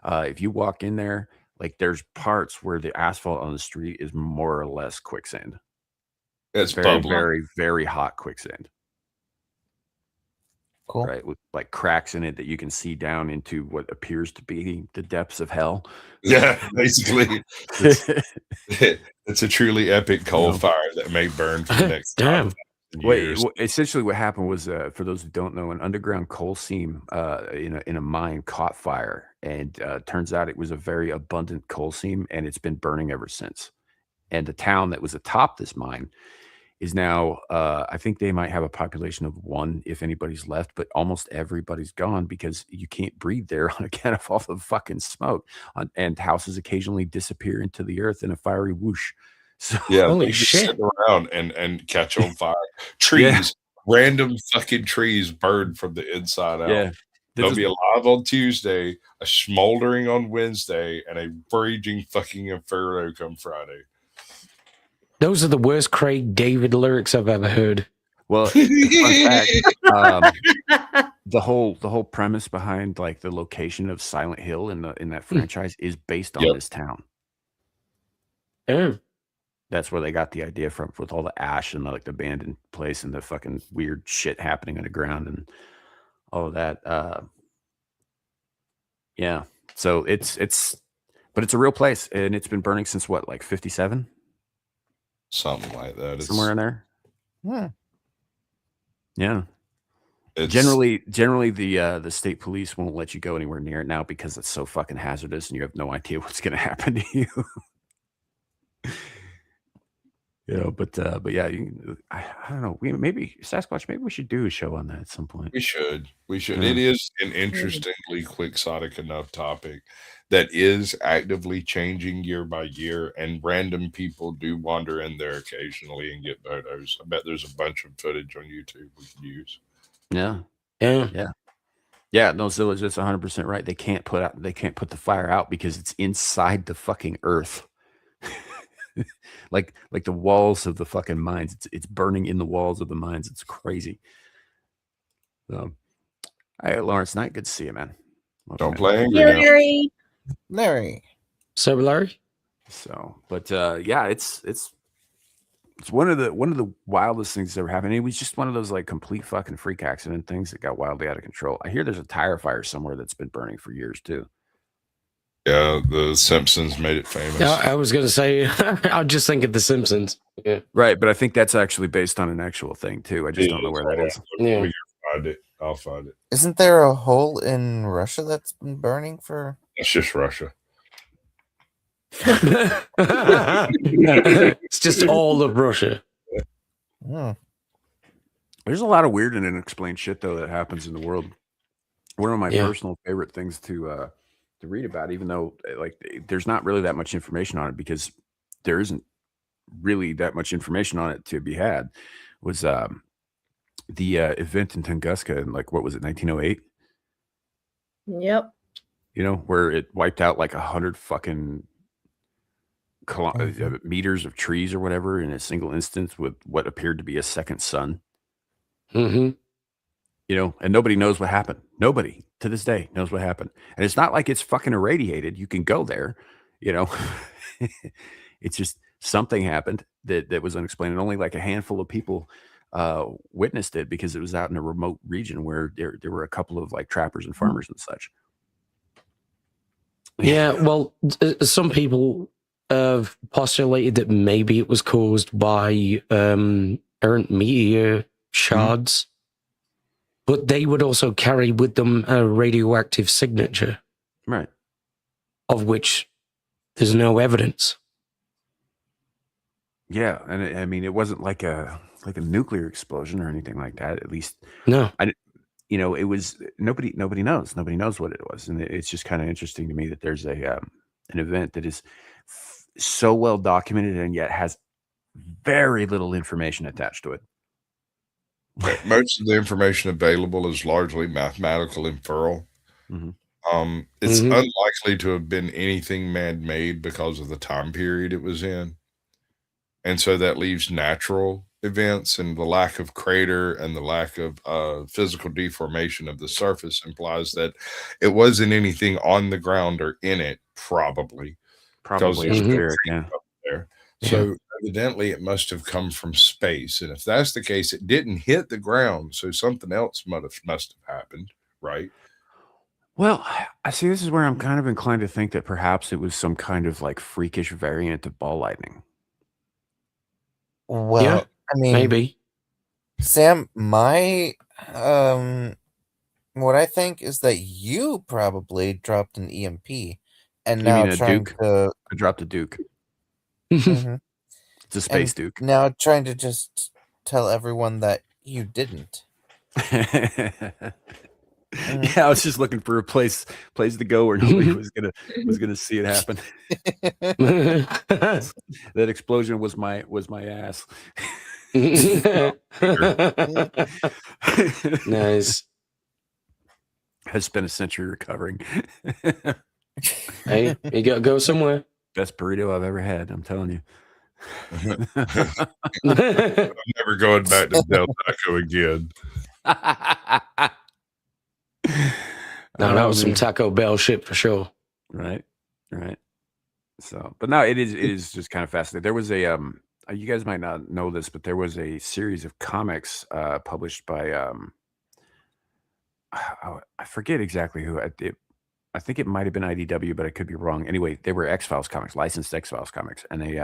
If you walk in there, like there's parts where the asphalt on the street is more or less quicksand. It's very, bubbling. very, very hot quicksand. Cool. Right, with like cracks in it that you can see down into what appears to be the depths of hell. Yeah, basically, it's a truly epic coal fire that may burn for the next Damn. Wait, essentially, what happened was, for those who don't know, an underground coal seam in a mine caught fire, and turns out it was a very abundant coal seam, and it's been burning ever since. And the town that was atop this mine is now, I think they might have a population of 1 if anybody's left, but almost everybody's gone because you can't breathe there on account of all the fucking smoke. And houses occasionally disappear into the earth in a fiery whoosh. So, yeah, holy just shit. sit around and catch on fire. Trees, random fucking trees burn from the inside out. Yeah. They'll be alive on Tuesday, a smoldering on Wednesday, and a raging fucking inferno come Friday. Those are the worst Craig David lyrics I've ever heard. Well, fun fact, the whole premise behind like the location of Silent Hill in that franchise is based on this town. Yeah. That's where they got the idea from, with all the ash and the abandoned place and the fucking weird shit happening underground and all of that. Yeah. So but it's a real place, and it's been burning since what, like 57? Something like that. Somewhere in there. Yeah. It's Generally, the state police won't let you go anywhere near it now because it's so fucking hazardous, and you have no idea what's going to happen to you. But yeah, I don't know. Maybe Sasquatch. Maybe we should do a show on that at some point. We should. Yeah. It is an interestingly quixotic enough topic that is actively changing year by year, and random people do wander in there occasionally and get photos. I bet there's a bunch of footage on YouTube we could use. Yeah. No, so it's 100% right. They can't put the fire out because it's inside the fucking earth. like the walls of the fucking mines. It's burning in the walls of the mines. It's crazy. So, hey, Lawrence Knight, good to see you, man. Don't play angry You're now. Larry. So, Larry? So, but yeah, it's one of the wildest things that ever happened. It was just one of those like complete fucking freak accident things that got wildly out of control. I hear there's a tire fire somewhere that's been burning for years too. Yeah, the Simpsons made it famous. Yeah, I was going to say, I was just thinking The Simpsons. Yeah. Right, but I think that's actually based on an actual thing too. I just don't know where that is. Yeah. We can find it. I'll find it. Isn't there a hole in Russia that's been burning for? It's just Russia. It's just all of Russia. There's a lot of weird and unexplained shit though that happens in the world. One of my personal favorite things to read about, even though like there's not really that much information on it because there isn't really that much information on it to be had, was the event in Tunguska in like, what was it, 1908? Yep. You know, where it wiped out like 100 fucking meters of trees or whatever in a single instance with what appeared to be a second sun. Mm-hmm. You know, and nobody knows what happened. Nobody to this day knows what happened. And it's not like it's fucking irradiated. You can go there. You know, it's just something happened that was unexplained, and only like a handful of people witnessed it because it was out in a remote region where there were a couple of like trappers and farmers and such. Yeah, well, some people have postulated that maybe it was caused by errant meteor shards, but they would also carry with them a radioactive signature, Right. of which there's no evidence. Yeah, and I mean, it wasn't like a nuclear explosion or anything like that. At least, No. it was nobody knows what it was, and it's just kind of interesting to me that there's an event that is so well documented and yet has very little information attached to it. Most of the information available is largely mathematical inferral. Mhm. It's unlikely to have been anything man-made because of the time period it was in. And so that leaves natural events, and the lack of crater and the lack of physical deformation of the surface implies that it wasn't anything on the ground or in it, probably. Because Probably there's no atmospheric, trees yeah. up there. Yeah. So evidently it must have come from space. And if that's the case, it didn't hit the ground. So something else must have happened, right? Well, I see. This is where I'm kind of inclined to think that perhaps it was some kind of like freakish variant of ball lightning. Well, Yeah, I mean, maybe. Sam, my what I think is that you probably dropped an EMP and You now mean a trying Duke? to I dropped a Duke. Mhm. It's a space and Duke. now trying to just tell everyone that you didn't. Yeah, I was just looking for a place to go where nobody was gonna see it happen. That explosion was my ass. Nice. I spent a century recovering. Hey, you gotta go somewhere. Best burrito I've ever had, I'm telling you. I'm never going back to Del Taco again. No, that was some man. Taco Bell shit for sure. Right. So, but no, it is just kind of fascinating. There was a you guys might not know this, but there was a series of comics published by I forget exactly who. I think it might have been IDW, but I could be wrong. Anyway, they were X-Files comics, licensed X-Files comics, and they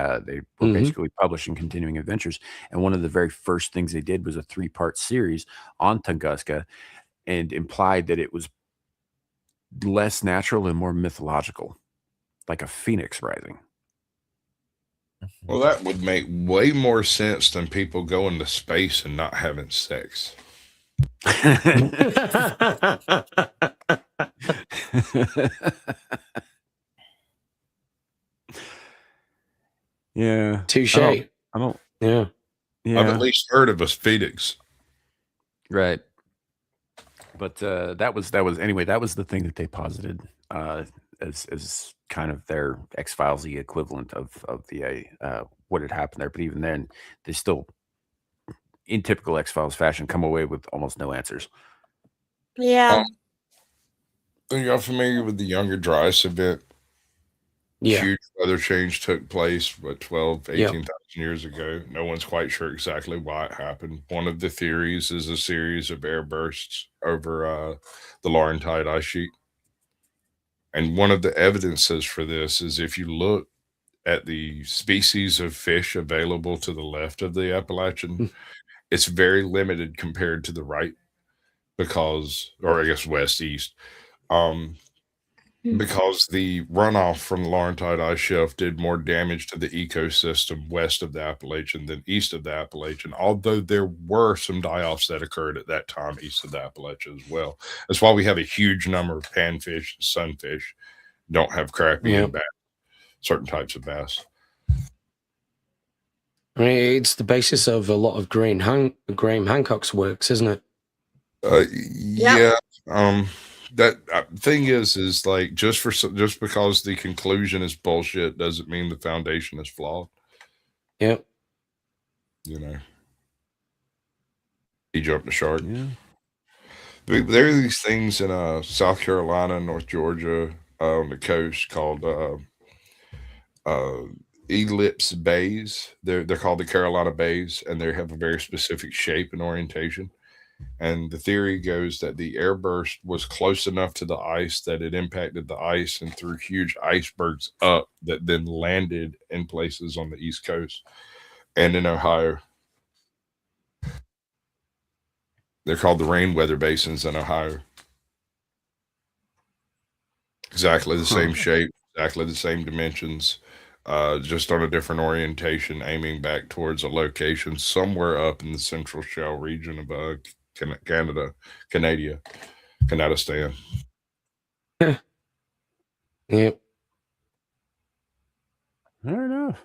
were basically publishing continuing adventures. And one of the very first things they did was a 3-part series on Tunguska, and implied that it was less natural and more mythological, like a phoenix rising. Well, that would make way more sense than people going to space and not having sex. Yeah. Touche. I don't. Yeah. I've at least heard of a phoenix. Right. But that was anyway. That was the thing that they posited as kind of their X-Files-y equivalent of the what had happened there. But even then, they still, in typical X-Files fashion, come away with almost no answers. Yeah. Are y'all familiar with the Younger Dryas event? Yeah. Huge weather change took place, 12, Yep. 18,000 years ago. No one's quite sure exactly why it happened. One of the theories is a series of air bursts over the Laurentide ice sheet. And one of the evidences for this is if you look at the species of fish available to the left of the Appalachian, it's very limited compared to the right or I guess west east. Because the runoff from the Laurentide ice shelf did more damage to the ecosystem west of the Appalachian than east of the Appalachian, although there were some die-offs that occurred at that time east of the Appalachian as well. That's why we have a huge number of panfish and sunfish don't have crappie and bass, certain types of bass. I mean, it's the basis of a lot of Graham Hancock's works, isn't it? Yeah. That thing is like just because the conclusion is bullshit doesn't mean the foundation is flawed. Yep. You know, he jumped the shark. Yeah. There are these things in South Carolina, North Georgia, on the coast called uh, ellipse bays. They're called the Carolina Bays, and they have a very specific shape and orientation. And the theory goes that the airburst was close enough to the ice that it impacted the ice and threw huge icebergs up that then landed in places on the East Coast and in Ohio. They're called the rain weather basins in Ohio. Exactly the same shape, exactly the same dimensions, just on a different orientation, aiming back towards a location somewhere up in the central shell region of Canada, Canadistan. Yep. Fair enough.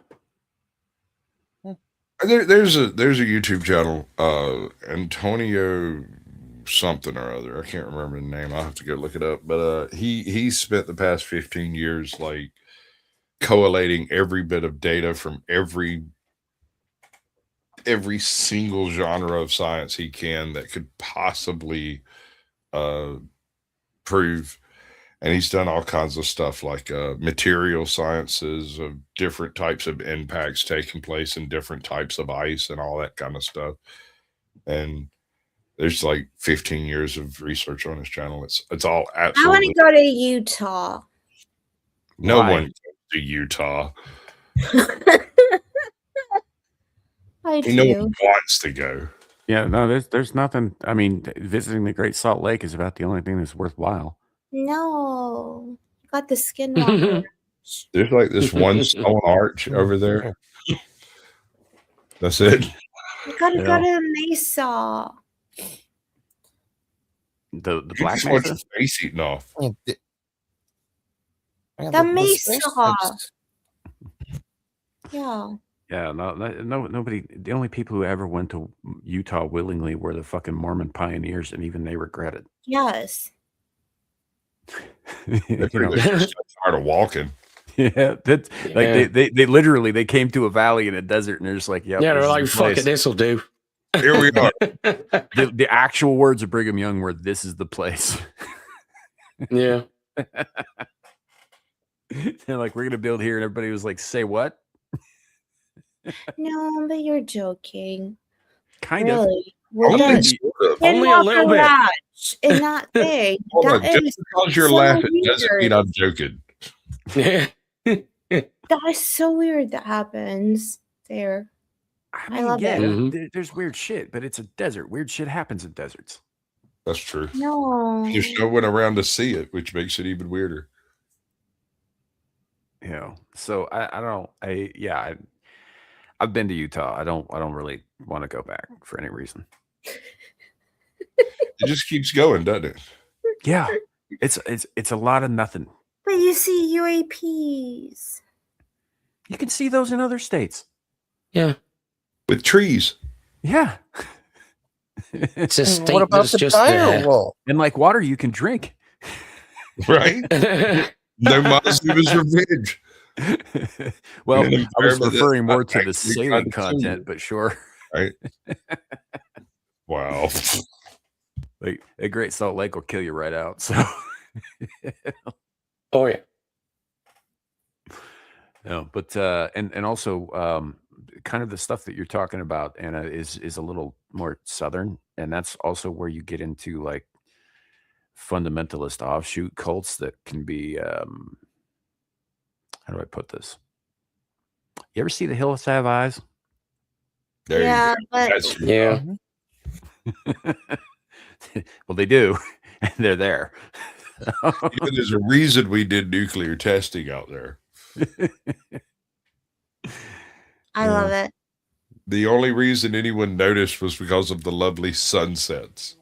There's a YouTube channel, Antonio something or other. I can't remember the name. I'll have to go look it up. But he spent the past 15 years like collating every bit of data from every single genre of science he can that could possibly prove. And he's done all kinds of stuff like material sciences of different types of impacts taking place in different types of ice and all that kind of stuff. And there's like 15 years of research on his channel. It's all I want absolutely. to go to Utah. No Why? one goes to Utah. I No do. one wants to go. Yeah, no, there's nothing. I mean, visiting the Great Salt Lake is about the only thing that's worthwhile. No, you got the Skinwalker. There's like this one stone arch over there. That's it. You gotta Yeah. go to Mesa. The You Black just want Mesa. your face eaten off. The Mesa. spaceships. Yeah. Yeah, nobody. The only people who ever went to Utah willingly were the fucking Mormon pioneers, and even they regret it. Yes. They You pretty know? much just got tired of walking. Yeah, that's like Yeah. they literally they came to a valley in a desert, and they're just like, yep, Yeah, this they're is like, the fuck place. it, this'll do. Here we are. The actual words of Brigham Young were, "This is the place." Yeah. They're like, "We're gonna build here," and everybody was like, "Say what?" No, but you're joking. Kind of. Really? Well, Only that sort of. Only a Skinwalker little bit. Ranch in that thing. Hold on, That just is because you're so laughing doesn't weird. mean I'm joking. Yeah. That is so weird that happens there. I I mean, love yeah, it. Mhm. there's weird shit, but it's a desert. Weird shit happens in deserts. That's true. No. There's no one around to see it, which makes it even weirder. You know, so I've been to Utah. I don't really want to go back for any reason. It just keeps going, doesn't it? Yeah, it's a lot of nothing. But you see UAPs. You can see those in other states. Yeah. With trees. Yeah. It's a And state what about that's the just dire there. wolf? And like water you can drink. Right? No Mazda's revenge. Well, In an I was environment that's referring more not to the actually sailing condescending. content, but sure. Right? Wow. Like a Great Salt Lake will kill you right out. So Oh yeah. no, but and also kind of the stuff that you're talking about, Anna, is a little more southern, and that's also where you get into like fundamentalist offshoot cults that can be how do I put this? You ever see The Hills Have Eyes? There Yeah, you go. but That's Yeah. Well, they do, and they're there. there's a reason we did nuclear testing out there. I love it. The only reason anyone noticed was because of the lovely sunsets.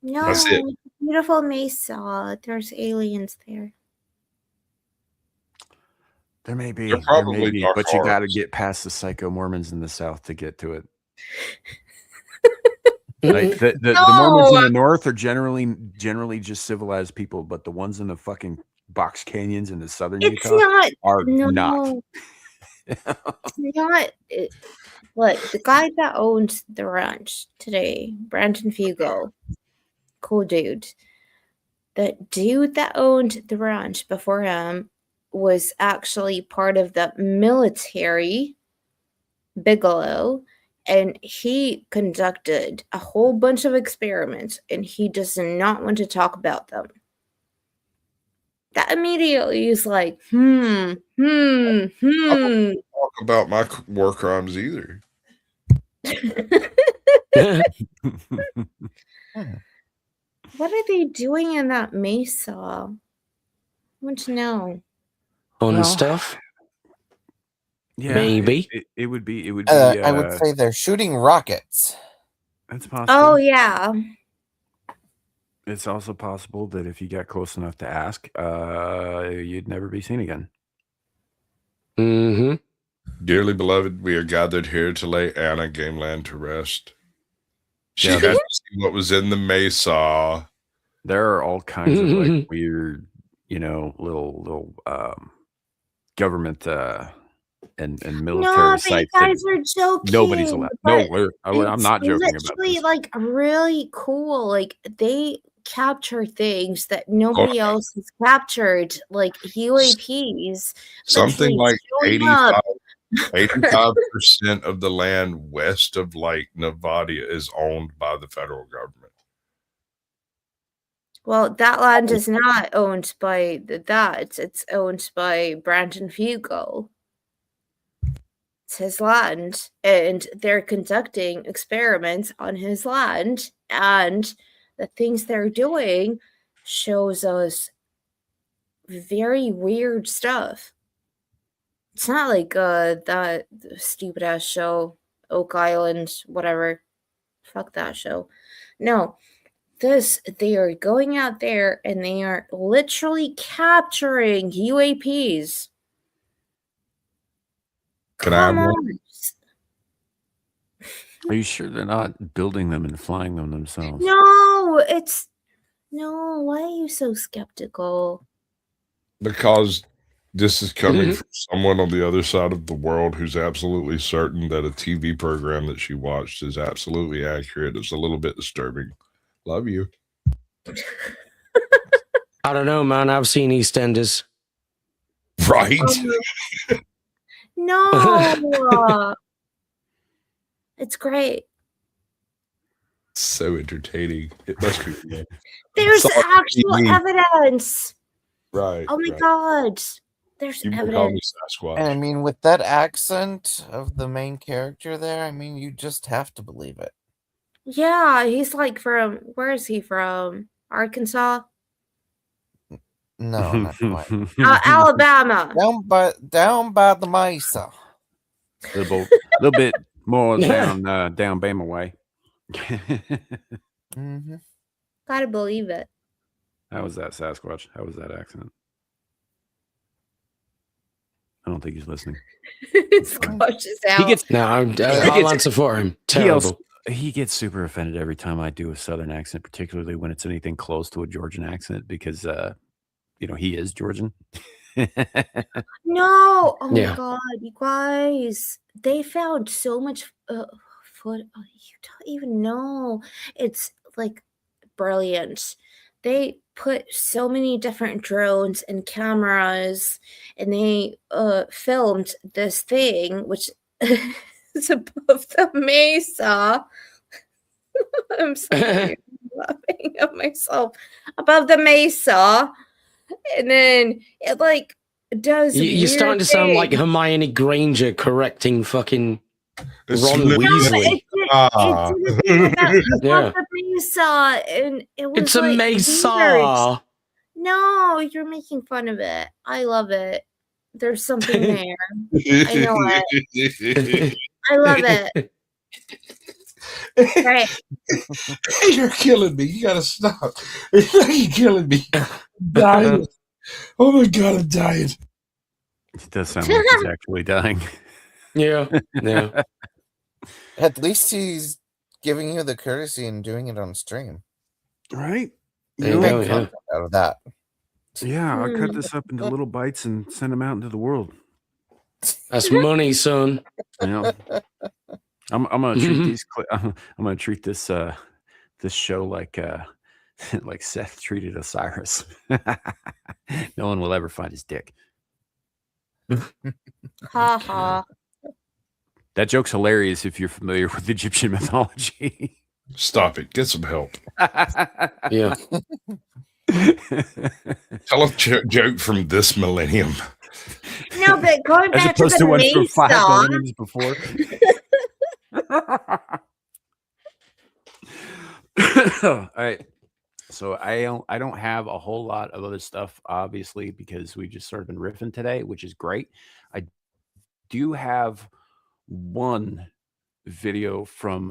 No, That's it. beautiful Mesa. There's aliens there. There may be, They're probably dark but you got to horrors. get past the psycho Mormons in the South to get to it. Like the Mormons in the North are generally just civilized people, but the ones in the fucking box canyons in the southern It's Utah not. are No, not. it's not. Look, the guy that owns the ranch today, Brandon Fugo, cool dude. The dude that owned the ranch before him was actually part of the military, Bigelow, and he conducted a whole bunch of experiments, and he does not want to talk about them. That immediately is like, I don't talk about my war crimes either. What are they doing in that mesa? I want to know. On stuff? Yeah, Maybe. it would be. It would be. I would say they're shooting rockets. That's possible. Oh, yeah. It's also possible that if you got close enough to ask, you'd never be seen again. Mm-hmm. Dearly beloved, we are gathered here to lay Anna Gameland to rest. She Yeah, had to see what was in the mesa. There are all kinds of like weird, little government and military No, but you sites. guys are joking. Nobody's allowed. No, I'm not joking about literally this. like really cool. Like they capture things that nobody else has captured, like UAPs. Something literally like showing up. 85% of the land west of like Nevada is owned by the federal government. Well, that land is not owned by that. It's owned by Brandon Fugal. It's his land, and they're conducting experiments on his land, and the things they're doing shows us very weird stuff. It's not like that stupid ass show, Oak Island, whatever. Fuck that show. No. They are going out there and they are literally capturing UAPs. Can I have one? Are you sure they're not building them and flying them themselves? No, why are you so skeptical? Because this is coming from someone on the other side of the world who's absolutely certain that a TV program that she watched is absolutely accurate. It's a little bit disturbing. Love you. I don't know, man. I've seen EastEnders. Right? No. It's great. So entertaining. It must be. There's actual evidence. Right. Oh my god. There's You evidence. call me Sasquatch. And I mean, with that accent of the main character there, I mean, you just have to believe it. Yeah, he's like from, where is he from? Arkansas? No, not quite. Alabama. Down by the mesa. A little bit more down Bama way. Mm-hmm. Gotta believe it. How was that, Sasquatch? How was that accent? I don't think he's listening. Squash is out. I'll answer for him. Terrible. He gets super offended every time I do a Southern accent, particularly when it's anything close to a Georgian accent, because he is Georgian. No, oh my god, you guys! They found so much foot. Oh, you don't even know. It's like brilliant. They put so many different drones and cameras, and they filmed this thing, which is above the mesa. I'm sorry, I'm laughing at myself. Above the mesa, and then it like does. You're starting to sound like Hermione Granger correcting fucking Ron Weasley. Yeah. The mesa, and it was it's a like mesa. weird. No, you're making fun of it. I love it. There's something there. I know it. I love it. Right. You're killing me. You gotta stop. You're killing me. I'm dying. Oh my god, I'm dying. It does sound like he's actually dying. Yeah. At least he's giving you the courtesy and doing it on stream. Right? You make content out of that. Yeah, I'll cut this up into little bites and send them out into the world. That's money, son. I'm gonna treat these. I'm gonna treat this this show like like Seth treated Osiris. No one will ever find his dick. Ha ha. That joke's hilarious if you're familiar with Egyptian mythology. Stop it. Get some help. Yeah. Tell a joke from this millennium. No, but going As back to opposed the to one from mace 5 saw. millenniums before. All right. So I don't have a whole lot of other stuff, obviously, because we've just sort of been riffing today, which is great. I do have one video from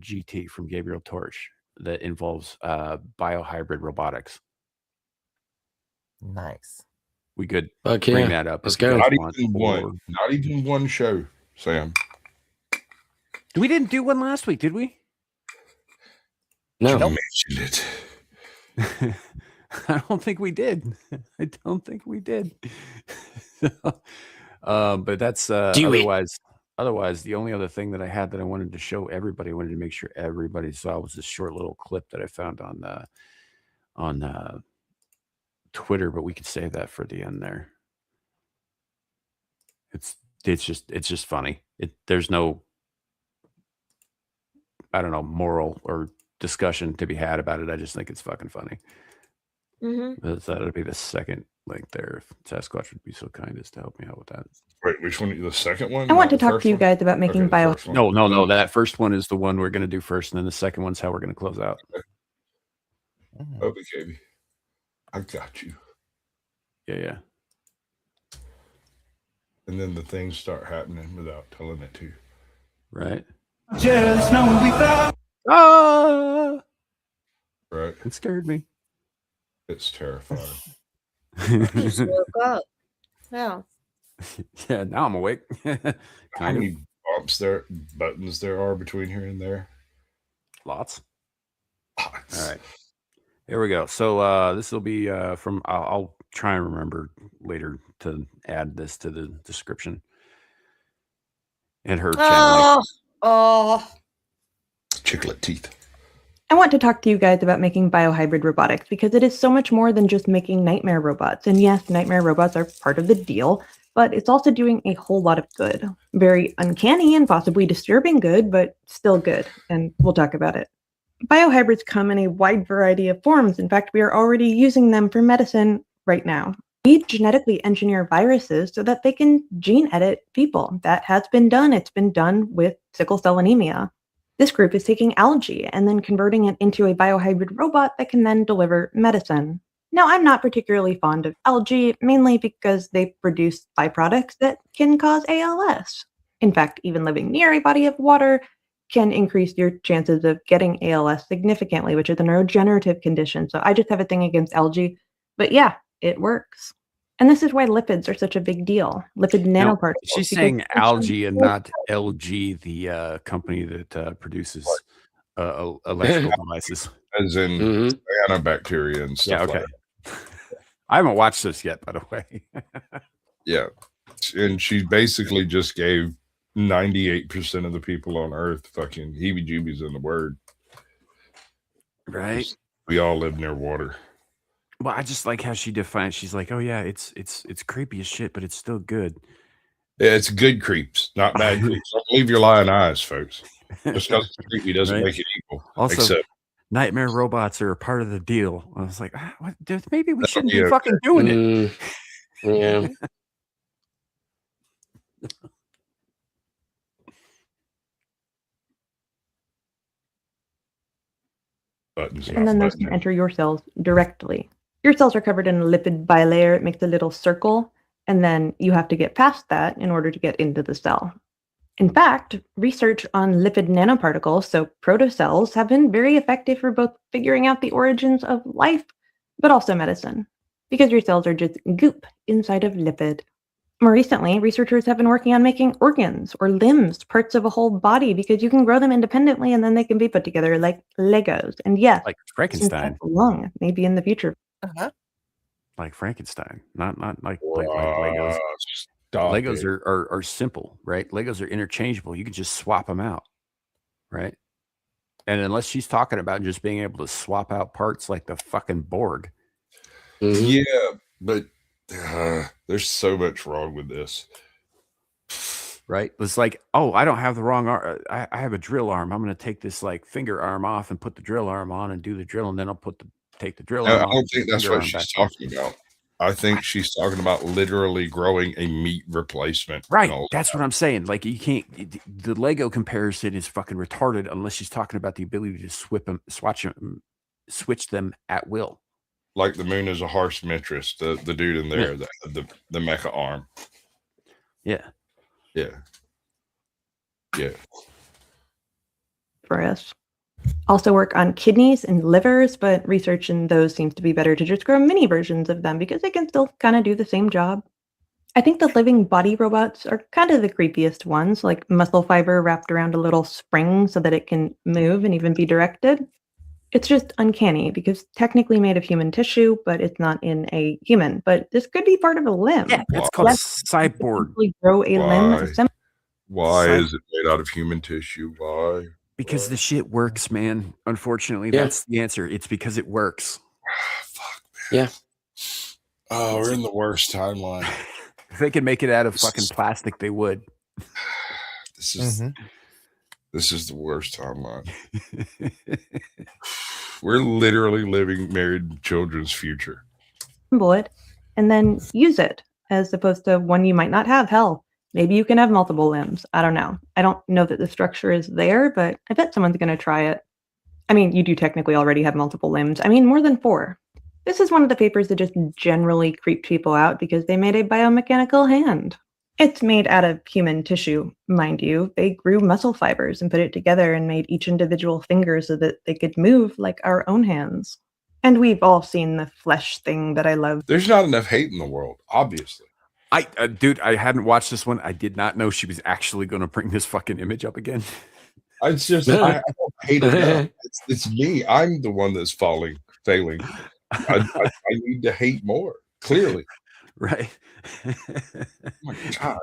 GT, from Gabriel Torch, that involves biohybrid robotics. Nice. We could Okay, bring that up. let's if you go. guys Not want, even or- one. Not even one show, Sam. We didn't do one last week, did we? No. You mentioned it. I don't think we did. I don't think we did. But that's otherwise the only other thing that I had that I wanted to show everybody, I wanted to make sure everybody saw, was this short little clip that I found on Twitter, but we could save that for the end there. It's just funny. There's no, I don't know, moral or discussion to be had about it. I just think it's fucking funny. Mm-hmm. That would be the second link there. If Sasquatch would be so kind as to help me out with that. Wait, which one? The second one? I want Not to the talk first to you one? guys about making Okay, the bio. first one. No. That first one is the one we're going to do first, and then the second one's how we're going to close out. Okay, baby. I got you. Yeah. And then the things start happening without telling it to. Right. Just know we found. Ah! Right? It scared me. It's terrifying. Just woke up. Yeah. Yeah, now I'm awake. How Kind of. many buttons there are between here and there? Lots. Lots. All right. Here we go. So this will be from, I'll try and remember later to add this to the description. And her channel. Oh. Chiclet teeth. I want to talk to you guys about making biohybrid robotics because it is so much more than just making nightmare robots. And yes, nightmare robots are part of the deal, but it's also doing a whole lot of good. Very uncanny and possibly disturbing good, but still good. And we'll talk about it. Biohybrids come in a wide variety of forms. In fact, we are already using them for medicine right now. We genetically engineer viruses so that they can gene edit people. That has been done. It's been done with sickle cell anemia. This group is taking algae and then converting it into a biohybrid robot that can then deliver medicine. Now, I'm not particularly fond of algae, mainly because they produce byproducts that can cause ALS. In fact, even living near a body of water can increase your chances of getting ALS significantly, which is a neurodegenerative condition. So I just have a thing against algae. But yeah, it works. And this is why lipids are such a big deal. Lipid Now, nanoparticles. she's because saying they're algae and so- not LG, the company that produces electrical devices. As in Mm-hmm. antibacteria and stuff Yeah, okay. like that. I haven't watched this yet, by the way. Yeah. And she basically just gave 98% of the people on Earth fucking heebie-jeebies in the word. Right. We all live near water. Well, I just like how she defines. She's like, "Oh yeah, it's creepy as shit, but it's still good." Yeah, it's good creeps, not bad creeps. Don't believe your lying eyes, folks. Just because it's creepy doesn't Right. make it evil. Also, Except nightmare robots are a part of the deal. I was like, what? Maybe we shouldn't be be okay. fucking doing it. Yeah. buttons, and then those can enter your cells directly. Your cells are covered in a lipid bilayer. It makes a little circle, and then you have to get past that in order to get into the cell. In fact, research on lipid nanoparticles, so protocells, have been very effective for both figuring out the origins of life, but also medicine, because your cells are just goop inside of lipid. More recently, researchers have been working on making organs or limbs, parts of a whole body, because you can grow them independently and then they can be put together like Legos. And yes, Like Frankenstein. lung, maybe in the future. Like Frankenstein, not like Legos. Stop Legos it. are simple, right? Legos are interchangeable. You can just swap them out, right? And unless she's talking about just being able to swap out parts like the fucking Borg. Mhm. Yeah, but There's so much wrong with this. Right? It's like, oh, I don't have the wrong arm. I have a drill arm. I'm going to take this like finger arm off and put the drill arm on and do the drill, and then I'll take the drill No, arm I off. don't think that's finger what arm she's back. talking about. I think she's talking about literally growing a meat replacement. Right. That's what I'm saying. Like, you can't, the Lego comparison is fucking retarded unless she's talking about the ability to switch them at will. Like the moon is a harsh mistress, the dude in there, the mecha arm. Yeah. Yeah. Yeah. For us. Also work on kidneys and livers, but research in those seems to be better to just grow mini versions of them because they can still kind of do the same job. I think the living body robots are kind of the creepiest ones, like muscle fiber wrapped around a little spring so that it can move and even be directed. It's just uncanny because technically made of human tissue, but it's not in a human. But this could be part of a limb. Yeah, that's called a cyborg. Grow a limb. Why is it made out of human tissue? Why? Because the shit works, man. Unfortunately, that's the answer. It's because it works. Fuck, man. Yeah. Oh, we're in the worst timeline. If they could make it out of fucking plastic, they would. This is the worst timeline. We're literally living married children's future. Bullet, and then use it as opposed to one you might not have. Hell, maybe you can have multiple limbs. I don't know. I don't know that the structure is there, but I bet someone's going to try it. I mean, you do technically already have multiple limbs. I mean, more than 4. This is one of the papers that just generally creep people out because they made a biomechanical hand. It's made out of human tissue, mind you. They grew muscle fibers and put it together and made each individual finger so that they could move like our own hands. And we've all seen the flesh thing that I love. There's not enough hate in the world, obviously. Dude, I hadn't watched this one. I did not know she was actually going to bring this fucking image up again. It's just, I don't hate it. It's me. I'm the one that's failing. I need to hate more, clearly. Right. Oh my God.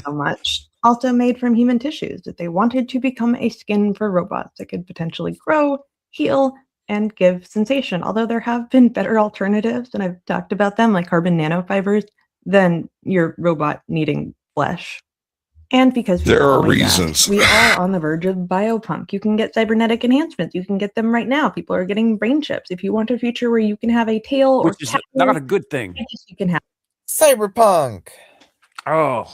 So much. Also made from human tissues that they wanted to become a skin for robots that could potentially grow, heal, and give sensation. Although there have been better alternatives, and I've talked about them, like carbon nanofibers, than your robot needing flesh. And because there are reasons. We are on the verge of biopunk. You can get cybernetic enhancements. You can get them right now. People are getting brain chips. If you want a future where you can have a tail, which is not a good thing. You can have cyberpunk. Oh,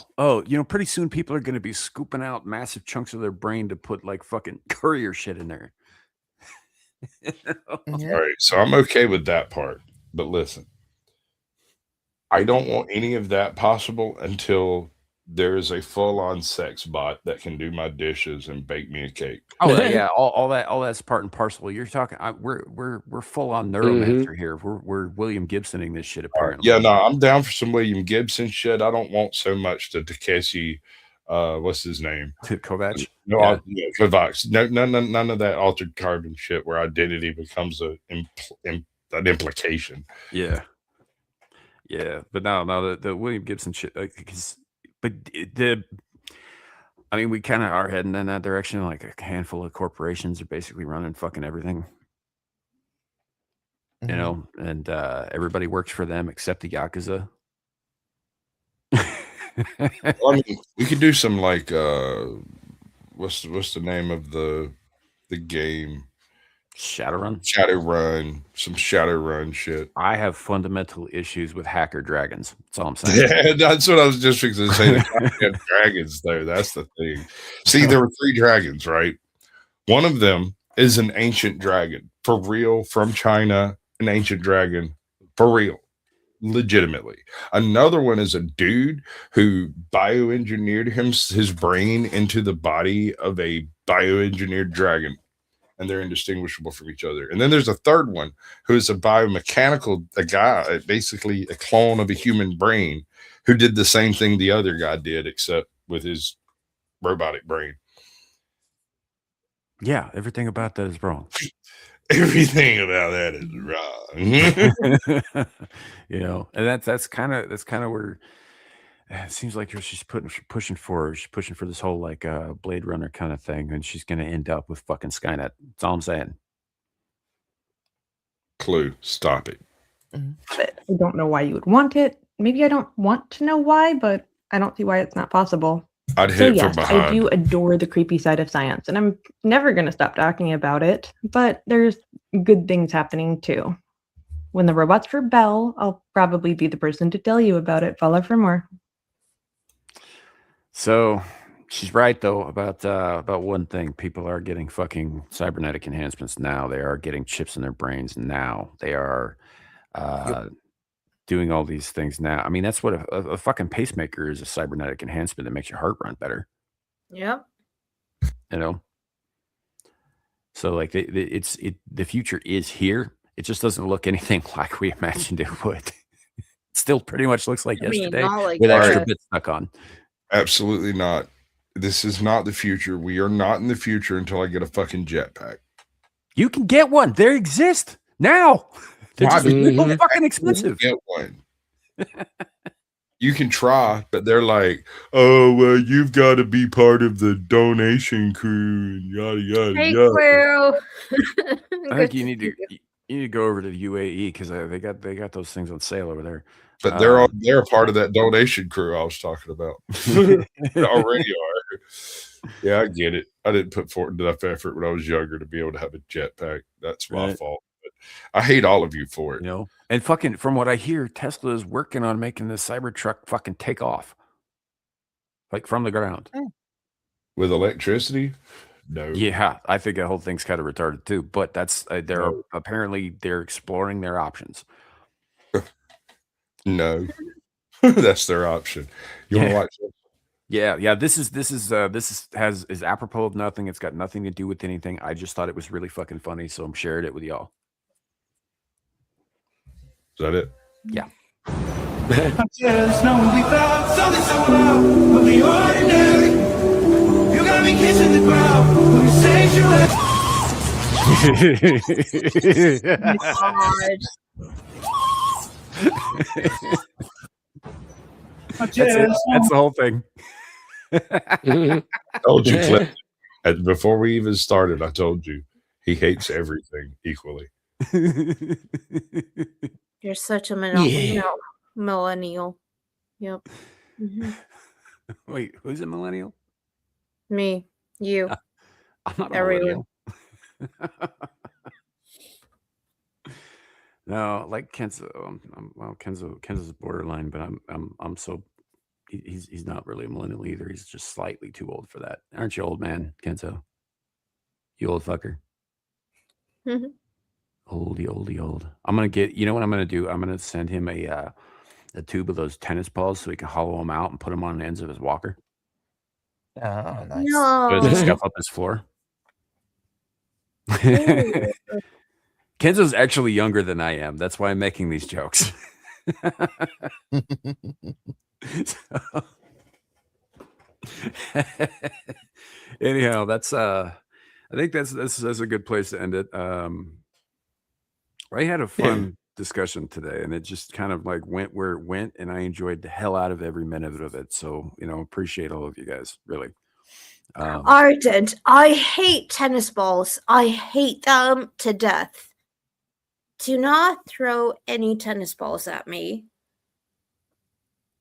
pretty soon people are going to be scooping out massive chunks of their brain to put like fucking courier shit in there. All right, so I'm okay with that part. But listen, I don't want any of that possible until there is a full-on sex bot that can do my dishes and bake me a cake. Oh yeah, all that's part and parcel. You're talking. We're full on neuromancer here. We're William Gibsoning this shit apparently. Yeah, no, I'm down for some William Gibson shit. I don't want so much to Takeshi. What's his name? Kovacs. No, Kovacs. No, none of that altered carbon shit where identity becomes an implication. Yeah. But no, the William Gibson shit. We kind of are heading in that direction. Like a handful of corporations are basically running fucking everything, and everybody works for them except the Yakuza. Well, I mean, we could do some like what's the name of the game? Shadowrun, some Shadowrun shit. I have fundamental issues with hacker dragons. That's all I'm saying. Yeah, that's what I was just fixing to say. They have dragons there. That's the thing. See, there were 3 dragons, right? One of them is an ancient dragon for real from China. An ancient dragon for real, legitimately. Another one is a dude who bioengineered his brain into the body of a bioengineered dragon. And they're indistinguishable from each other. And then there's a third one who is a guy, basically a clone of a human brain who did the same thing the other guy did, except with his robotic brain. Yeah, everything about that is wrong. Everything about that is wrong. And that's kind of where it seems like she's pushing for this whole like Blade Runner kind of thing, and she's going to end up with fucking Skynet. That's all I'm saying. Clue, stop it. But I don't know why you would want it. Maybe I don't want to know why, but I don't see why it's not possible. I'd So hit it from yes, I do behind. adore the creepy side of science, and I'm never going to stop talking about it, but there's good things happening too. When the robots rebel, I'll probably be the person to tell you about it. Follow for more. So she's right though about one thing. People are getting fucking cybernetic enhancements now. They are getting chips in their brains now. They are doing all these things now. I mean, that's what a fucking pacemaker is, a cybernetic enhancement that makes your heart run better. Yep. You know. So like the future is here. It just doesn't look anything like we imagined it would. It still pretty much looks like I mean, yesterday not like with extra that. bits stuck on. Absolutely not. This is not the future. We are not in the future until I get a fucking jetpack. You can get one. They exist now. They're just real fucking expensive. Get one. You can try, but they're like, oh, well, you've got to be part of the donation crew and yada yada Hey, yada. Quero. I think you need to go over to the UAE because they got those things on sale over there. But they're a part of that donation crew I was talking about. They already are. Yeah, I get it. I didn't put forth enough effort when I was younger to be able to have a jetpack. That's my fault. But I hate all of you for it. You know, and fucking from what I hear, Tesla is working on making the Cybertruck fucking take off, like from the ground with electricity. No. Yeah, I think that whole thing's kind of retarded too. But that's apparently they're exploring their options. No, that's their option. You want to watch this? Yeah. This is apropos of nothing. It's got nothing to do with anything. I just thought it was really fucking funny, so I'm sharing it with y'all. Is that it? Yeah. Just know we found something so wild of the ordinary. You got me kissing the ground when you That's the whole thing. I told you, Cliff. Before we even started, I told you he hates everything equally. You're such a millennial. Yep. Mm-hmm. Wait, who's a millennial? Me. You. I'm not a Everyone. millennial. No, like Kenzo. Kenzo's borderline, but I'm so he's not really a millennial either. He's just slightly too old for that. Aren't you, old man, Kenzo? You old fucker. Mm-hmm. Old. I'm gonna get. You know what I'm gonna do? I'm gonna send him a tube of those tennis balls so he can hollow them out and put them on the ends of his walker. Oh, nice. No. Does it scuff up his floor? Kenzo's actually younger than I am. That's why I'm making these jokes. Anyhow, that's I think that's a good place to end it. I had a fun discussion today, and it just kind of like went where it went, and I enjoyed the hell out of every minute of it. So, appreciate all of you guys, really. Ardent, I hate tennis balls. I hate them to death. Do not throw any tennis balls at me.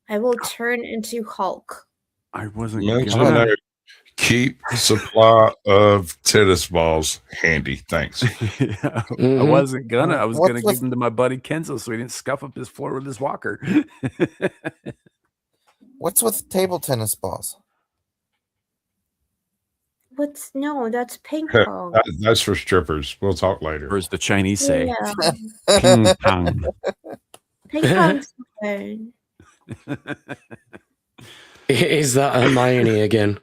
I will turn into Hulk. I wasn't gonna keep supply of tennis balls handy. Thanks. I wasn't gonna. I was gonna give them to my buddy Kenzo so he didn't scuff up his floor with his walker. What's with table tennis balls? No, that's ping pong. That's for strippers. We'll talk later. Or as the Chinese say, Yeah. ping pong. Ping pong's fun. Is that Hermione again?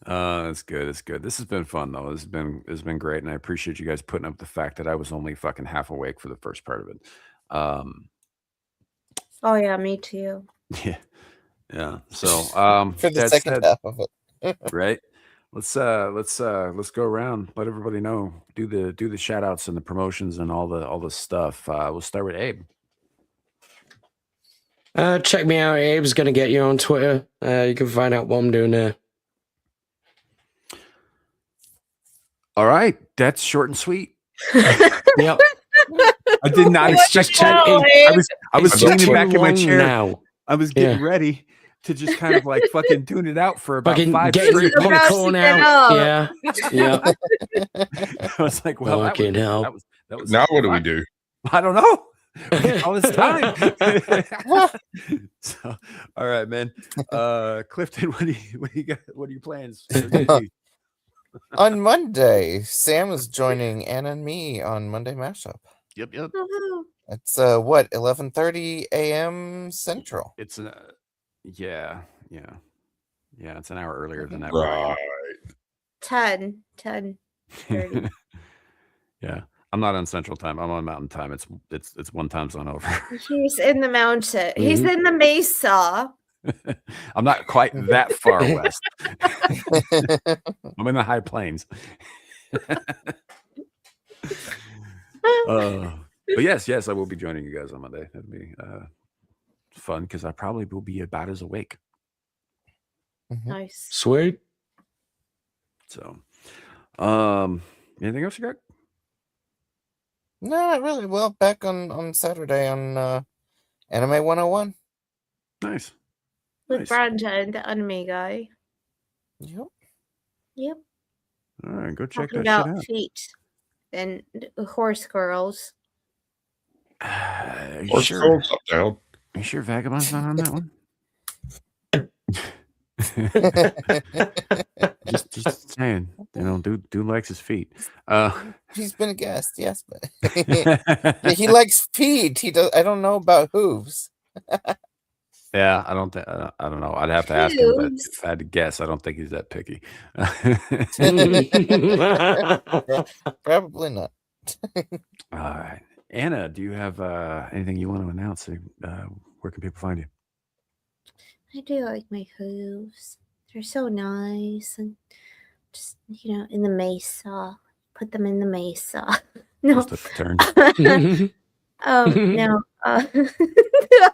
It's good. It's good. This has been fun though. It's been great, and I appreciate you guys putting up the fact that I was only fucking half awake for the first part of it. Oh yeah, me too. Yeah. So for the second half of it. Right. Let's go around, let everybody know, do the shout outs and the promotions and all the stuff. We'll start with Abe. Check me out. Abe's gonna get you on Twitter. You can find out what I'm doing there. All right, that's short and sweet. Yep. I did not It's expect just that. I was it's leaning too back in my long chair. now. I was getting ready to just kind of like fucking tune it out for about Fucking 5 getting straight your minutes. popcorn out. Yeah. Yeah. I was like, well, that Fucking hell. was Now what do we fun. do? I don't know. We got all this time. So, all right, man. Clifton, what do you got? What are your plans? On Monday, Sam is joining Anna and me on Monday Mashup. Yep. Woohoo. It's 11:30 a.m. Central. It's yeah. It's an hour earlier than that. Right. 10. Yeah. I'm not on Central Time. I'm on Mountain Time. It's one time zone over. He's in the mountain. He's in the mesa. I'm not quite that far west. I'm in the high plains. But yes, I will be joining you guys on Monday. That'll be fun because I probably will be about as awake. Nice. Sweet. So, anything else you got? No, not really. Well, back on Saturday on Anime 101. Nice. With Brandon, the anime guy. Yep. All right, go check Talking that about shit out. feet and horse girls. Are you Or sure? scrolls up down. Are you sure Vagabond's not on that one? just saying, dude likes his feet. He's been a guest, yes, but he likes feet. He does. I don't know about hooves. Yeah, I don't know. I'd have to ask him, but if I had to guess, I don't think he's that picky. Probably not. All right, Anna, do you have anything you want to announce? Where can people find you? I do like my hooves. They're so nice and just in the mesa. Put them in the mesa. No. Just a turn. No.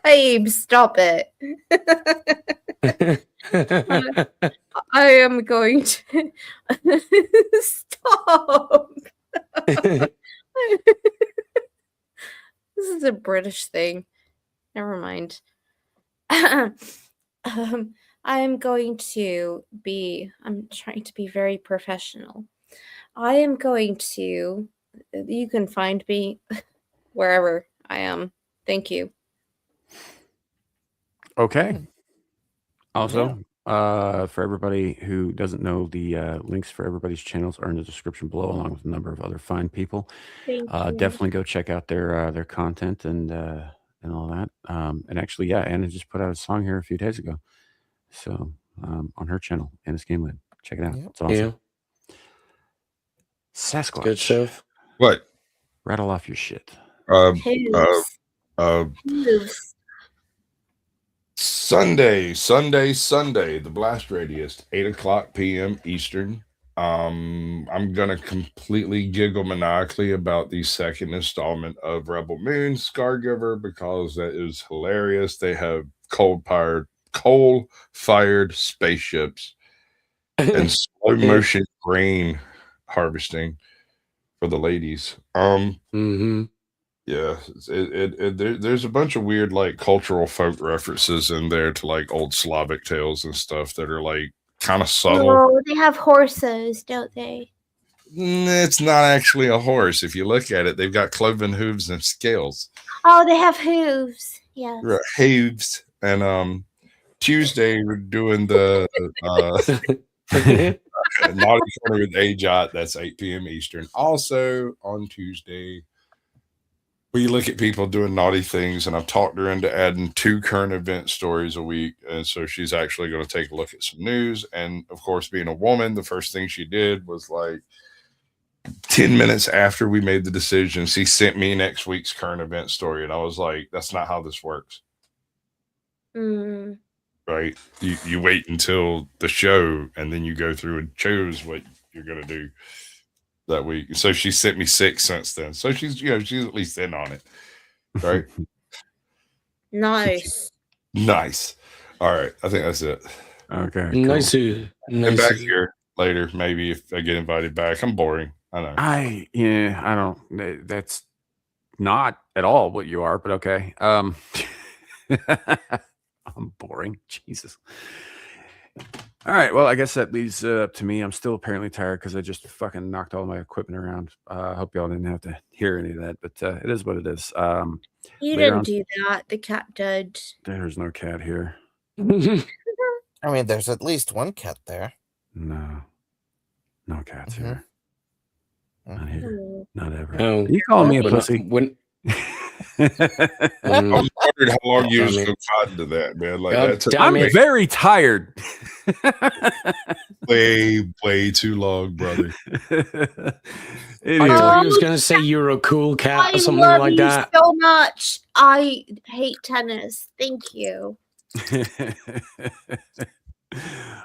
Abe, stop it. I am going to stop. This is a British thing. Never mind. I'm trying to be very professional. I am going to, you can find me wherever I am. Thank you. Okay. Also, for everybody who doesn't know, the links for everybody's channels are in the description below, along with a number of other fine people. Thank you. Definitely go check out their content and all that. And actually, Anna just put out a song here a few days ago. So on her channel, Anna's Game Lab. Check it out. It's awesome. Yeah. Sasquatch. Good stuff. What? Rattle off your shit. Hooves. Sunday, the Blast Radius, 8:00 p.m. Eastern. I'm gonna completely giggle maniacally about the second installment of Rebel Moon Scargiver because that is hilarious. They have coal-fired spaceships and slow motion grain harvesting for the ladies. Yeah, there's a bunch of weird like cultural folk references in there to like old Slavic tales and stuff that are like kind of subtle. Oh, they have horses, don't they? It's not actually a horse. If you look at it, they've got cloven hooves and scales. Oh, they have hooves. Yeah. Right, hooves. And Tuesday we're doing the Naughty Corner with AJOT. That's 8 p.m. Eastern. Also on Tuesday, we look at people doing naughty things, and I've talked her into adding 2 current event stories a week. And so she's actually going to take a look at some news. And of course, being a woman, the first thing she did was like 10 minutes after we made the decision, she sent me next week's current event story. And I was like, that's not how this works. Right? You wait until the show, and then you go through and choose what you're going to do that week. So she sent me 6 since then. So she's at least in on it. Right? Nice. Nice. All right. I think that's it. Okay. Cool. Nice. And back here, later, maybe if I get invited back. I'm boring. I know. I don't. That's not at all what you are, but okay. I'm boring. Jesus. All right. Well, I guess that leads up to me. I'm still apparently tired because I just fucking knocked all my equipment around. I hope y'all didn't have to hear any of that, but it is what it is. You later didn't on- do that. The cat did. There's no cat here. I mean, there's at least one cat there. No cats Mhm. here. Not here. Oh. Not ever. Oh, Are you calling me a when pussy? I Mm, was wondering how long you Damn was it. going to cotton to that, man. Like God that's damn I'm it. very tired. way too long, brother. I Anyway. thought you was going to say you're a cool cat or I something love like you that. so much. I hate tennis. Thank you.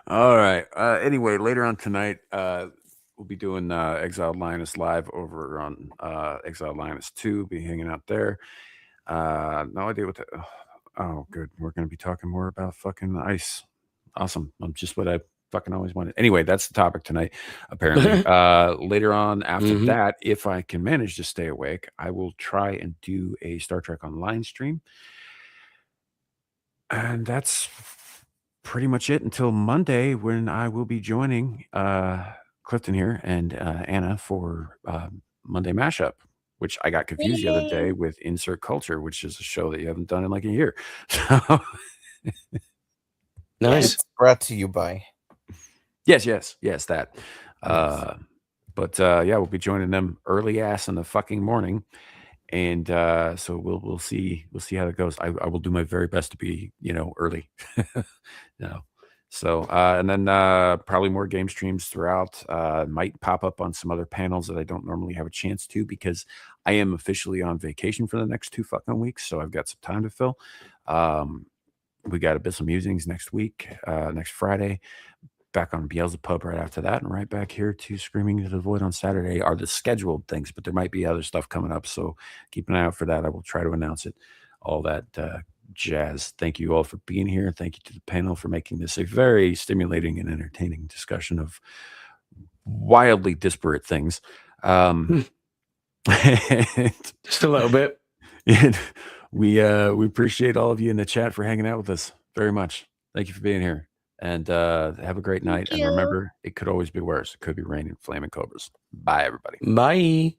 All right. Anyway, later on tonight, we'll be doing Exiled Lioness live over on Exiled Lioness 2. Be hanging out there. No idea what the. Oh, good. We're going to be talking more about fucking ice. Awesome. I'm just what I fucking always wanted. Anyway, that's the topic tonight, apparently. Later on, after Mhm. that, if I can manage to stay awake, I will try and do a Star Trek Online stream. And that's pretty much it until Monday when I will be joining Clifton here and Anna for Monday Mashup, which I got confused the other day Yay. with Insert Culture, which is a show that you haven't done in like a year. So Nice. It's brought to you by. yes, that. But yeah, we'll be joining them early ass in the fucking morning. And so we'll see how it goes. I will do my very best to be, early. So and then probably more game streams throughout. Might pop up on some other panels that I don't normally have a chance to because I am officially on vacation for the next 2 fucking weeks. So I've got some time to fill. We got Abyssal Musings next week, next Friday. Back on Beelzebub right after that, and right back here to Screaming into the Void on Saturday are the scheduled things, but there might be other stuff coming up, so keep an eye out for that. I will try to announce it, all that jazz. Thank you all for being here. Thank you to the panel for making this a very stimulating and entertaining discussion of wildly disparate things. Just a little bit. And we appreciate all of you in the chat for hanging out with us very much. Thank you for being here. And have a great night. Thank And you. remember, it could always be worse. It could be raining flaming cobras. Bye, everybody. Bye.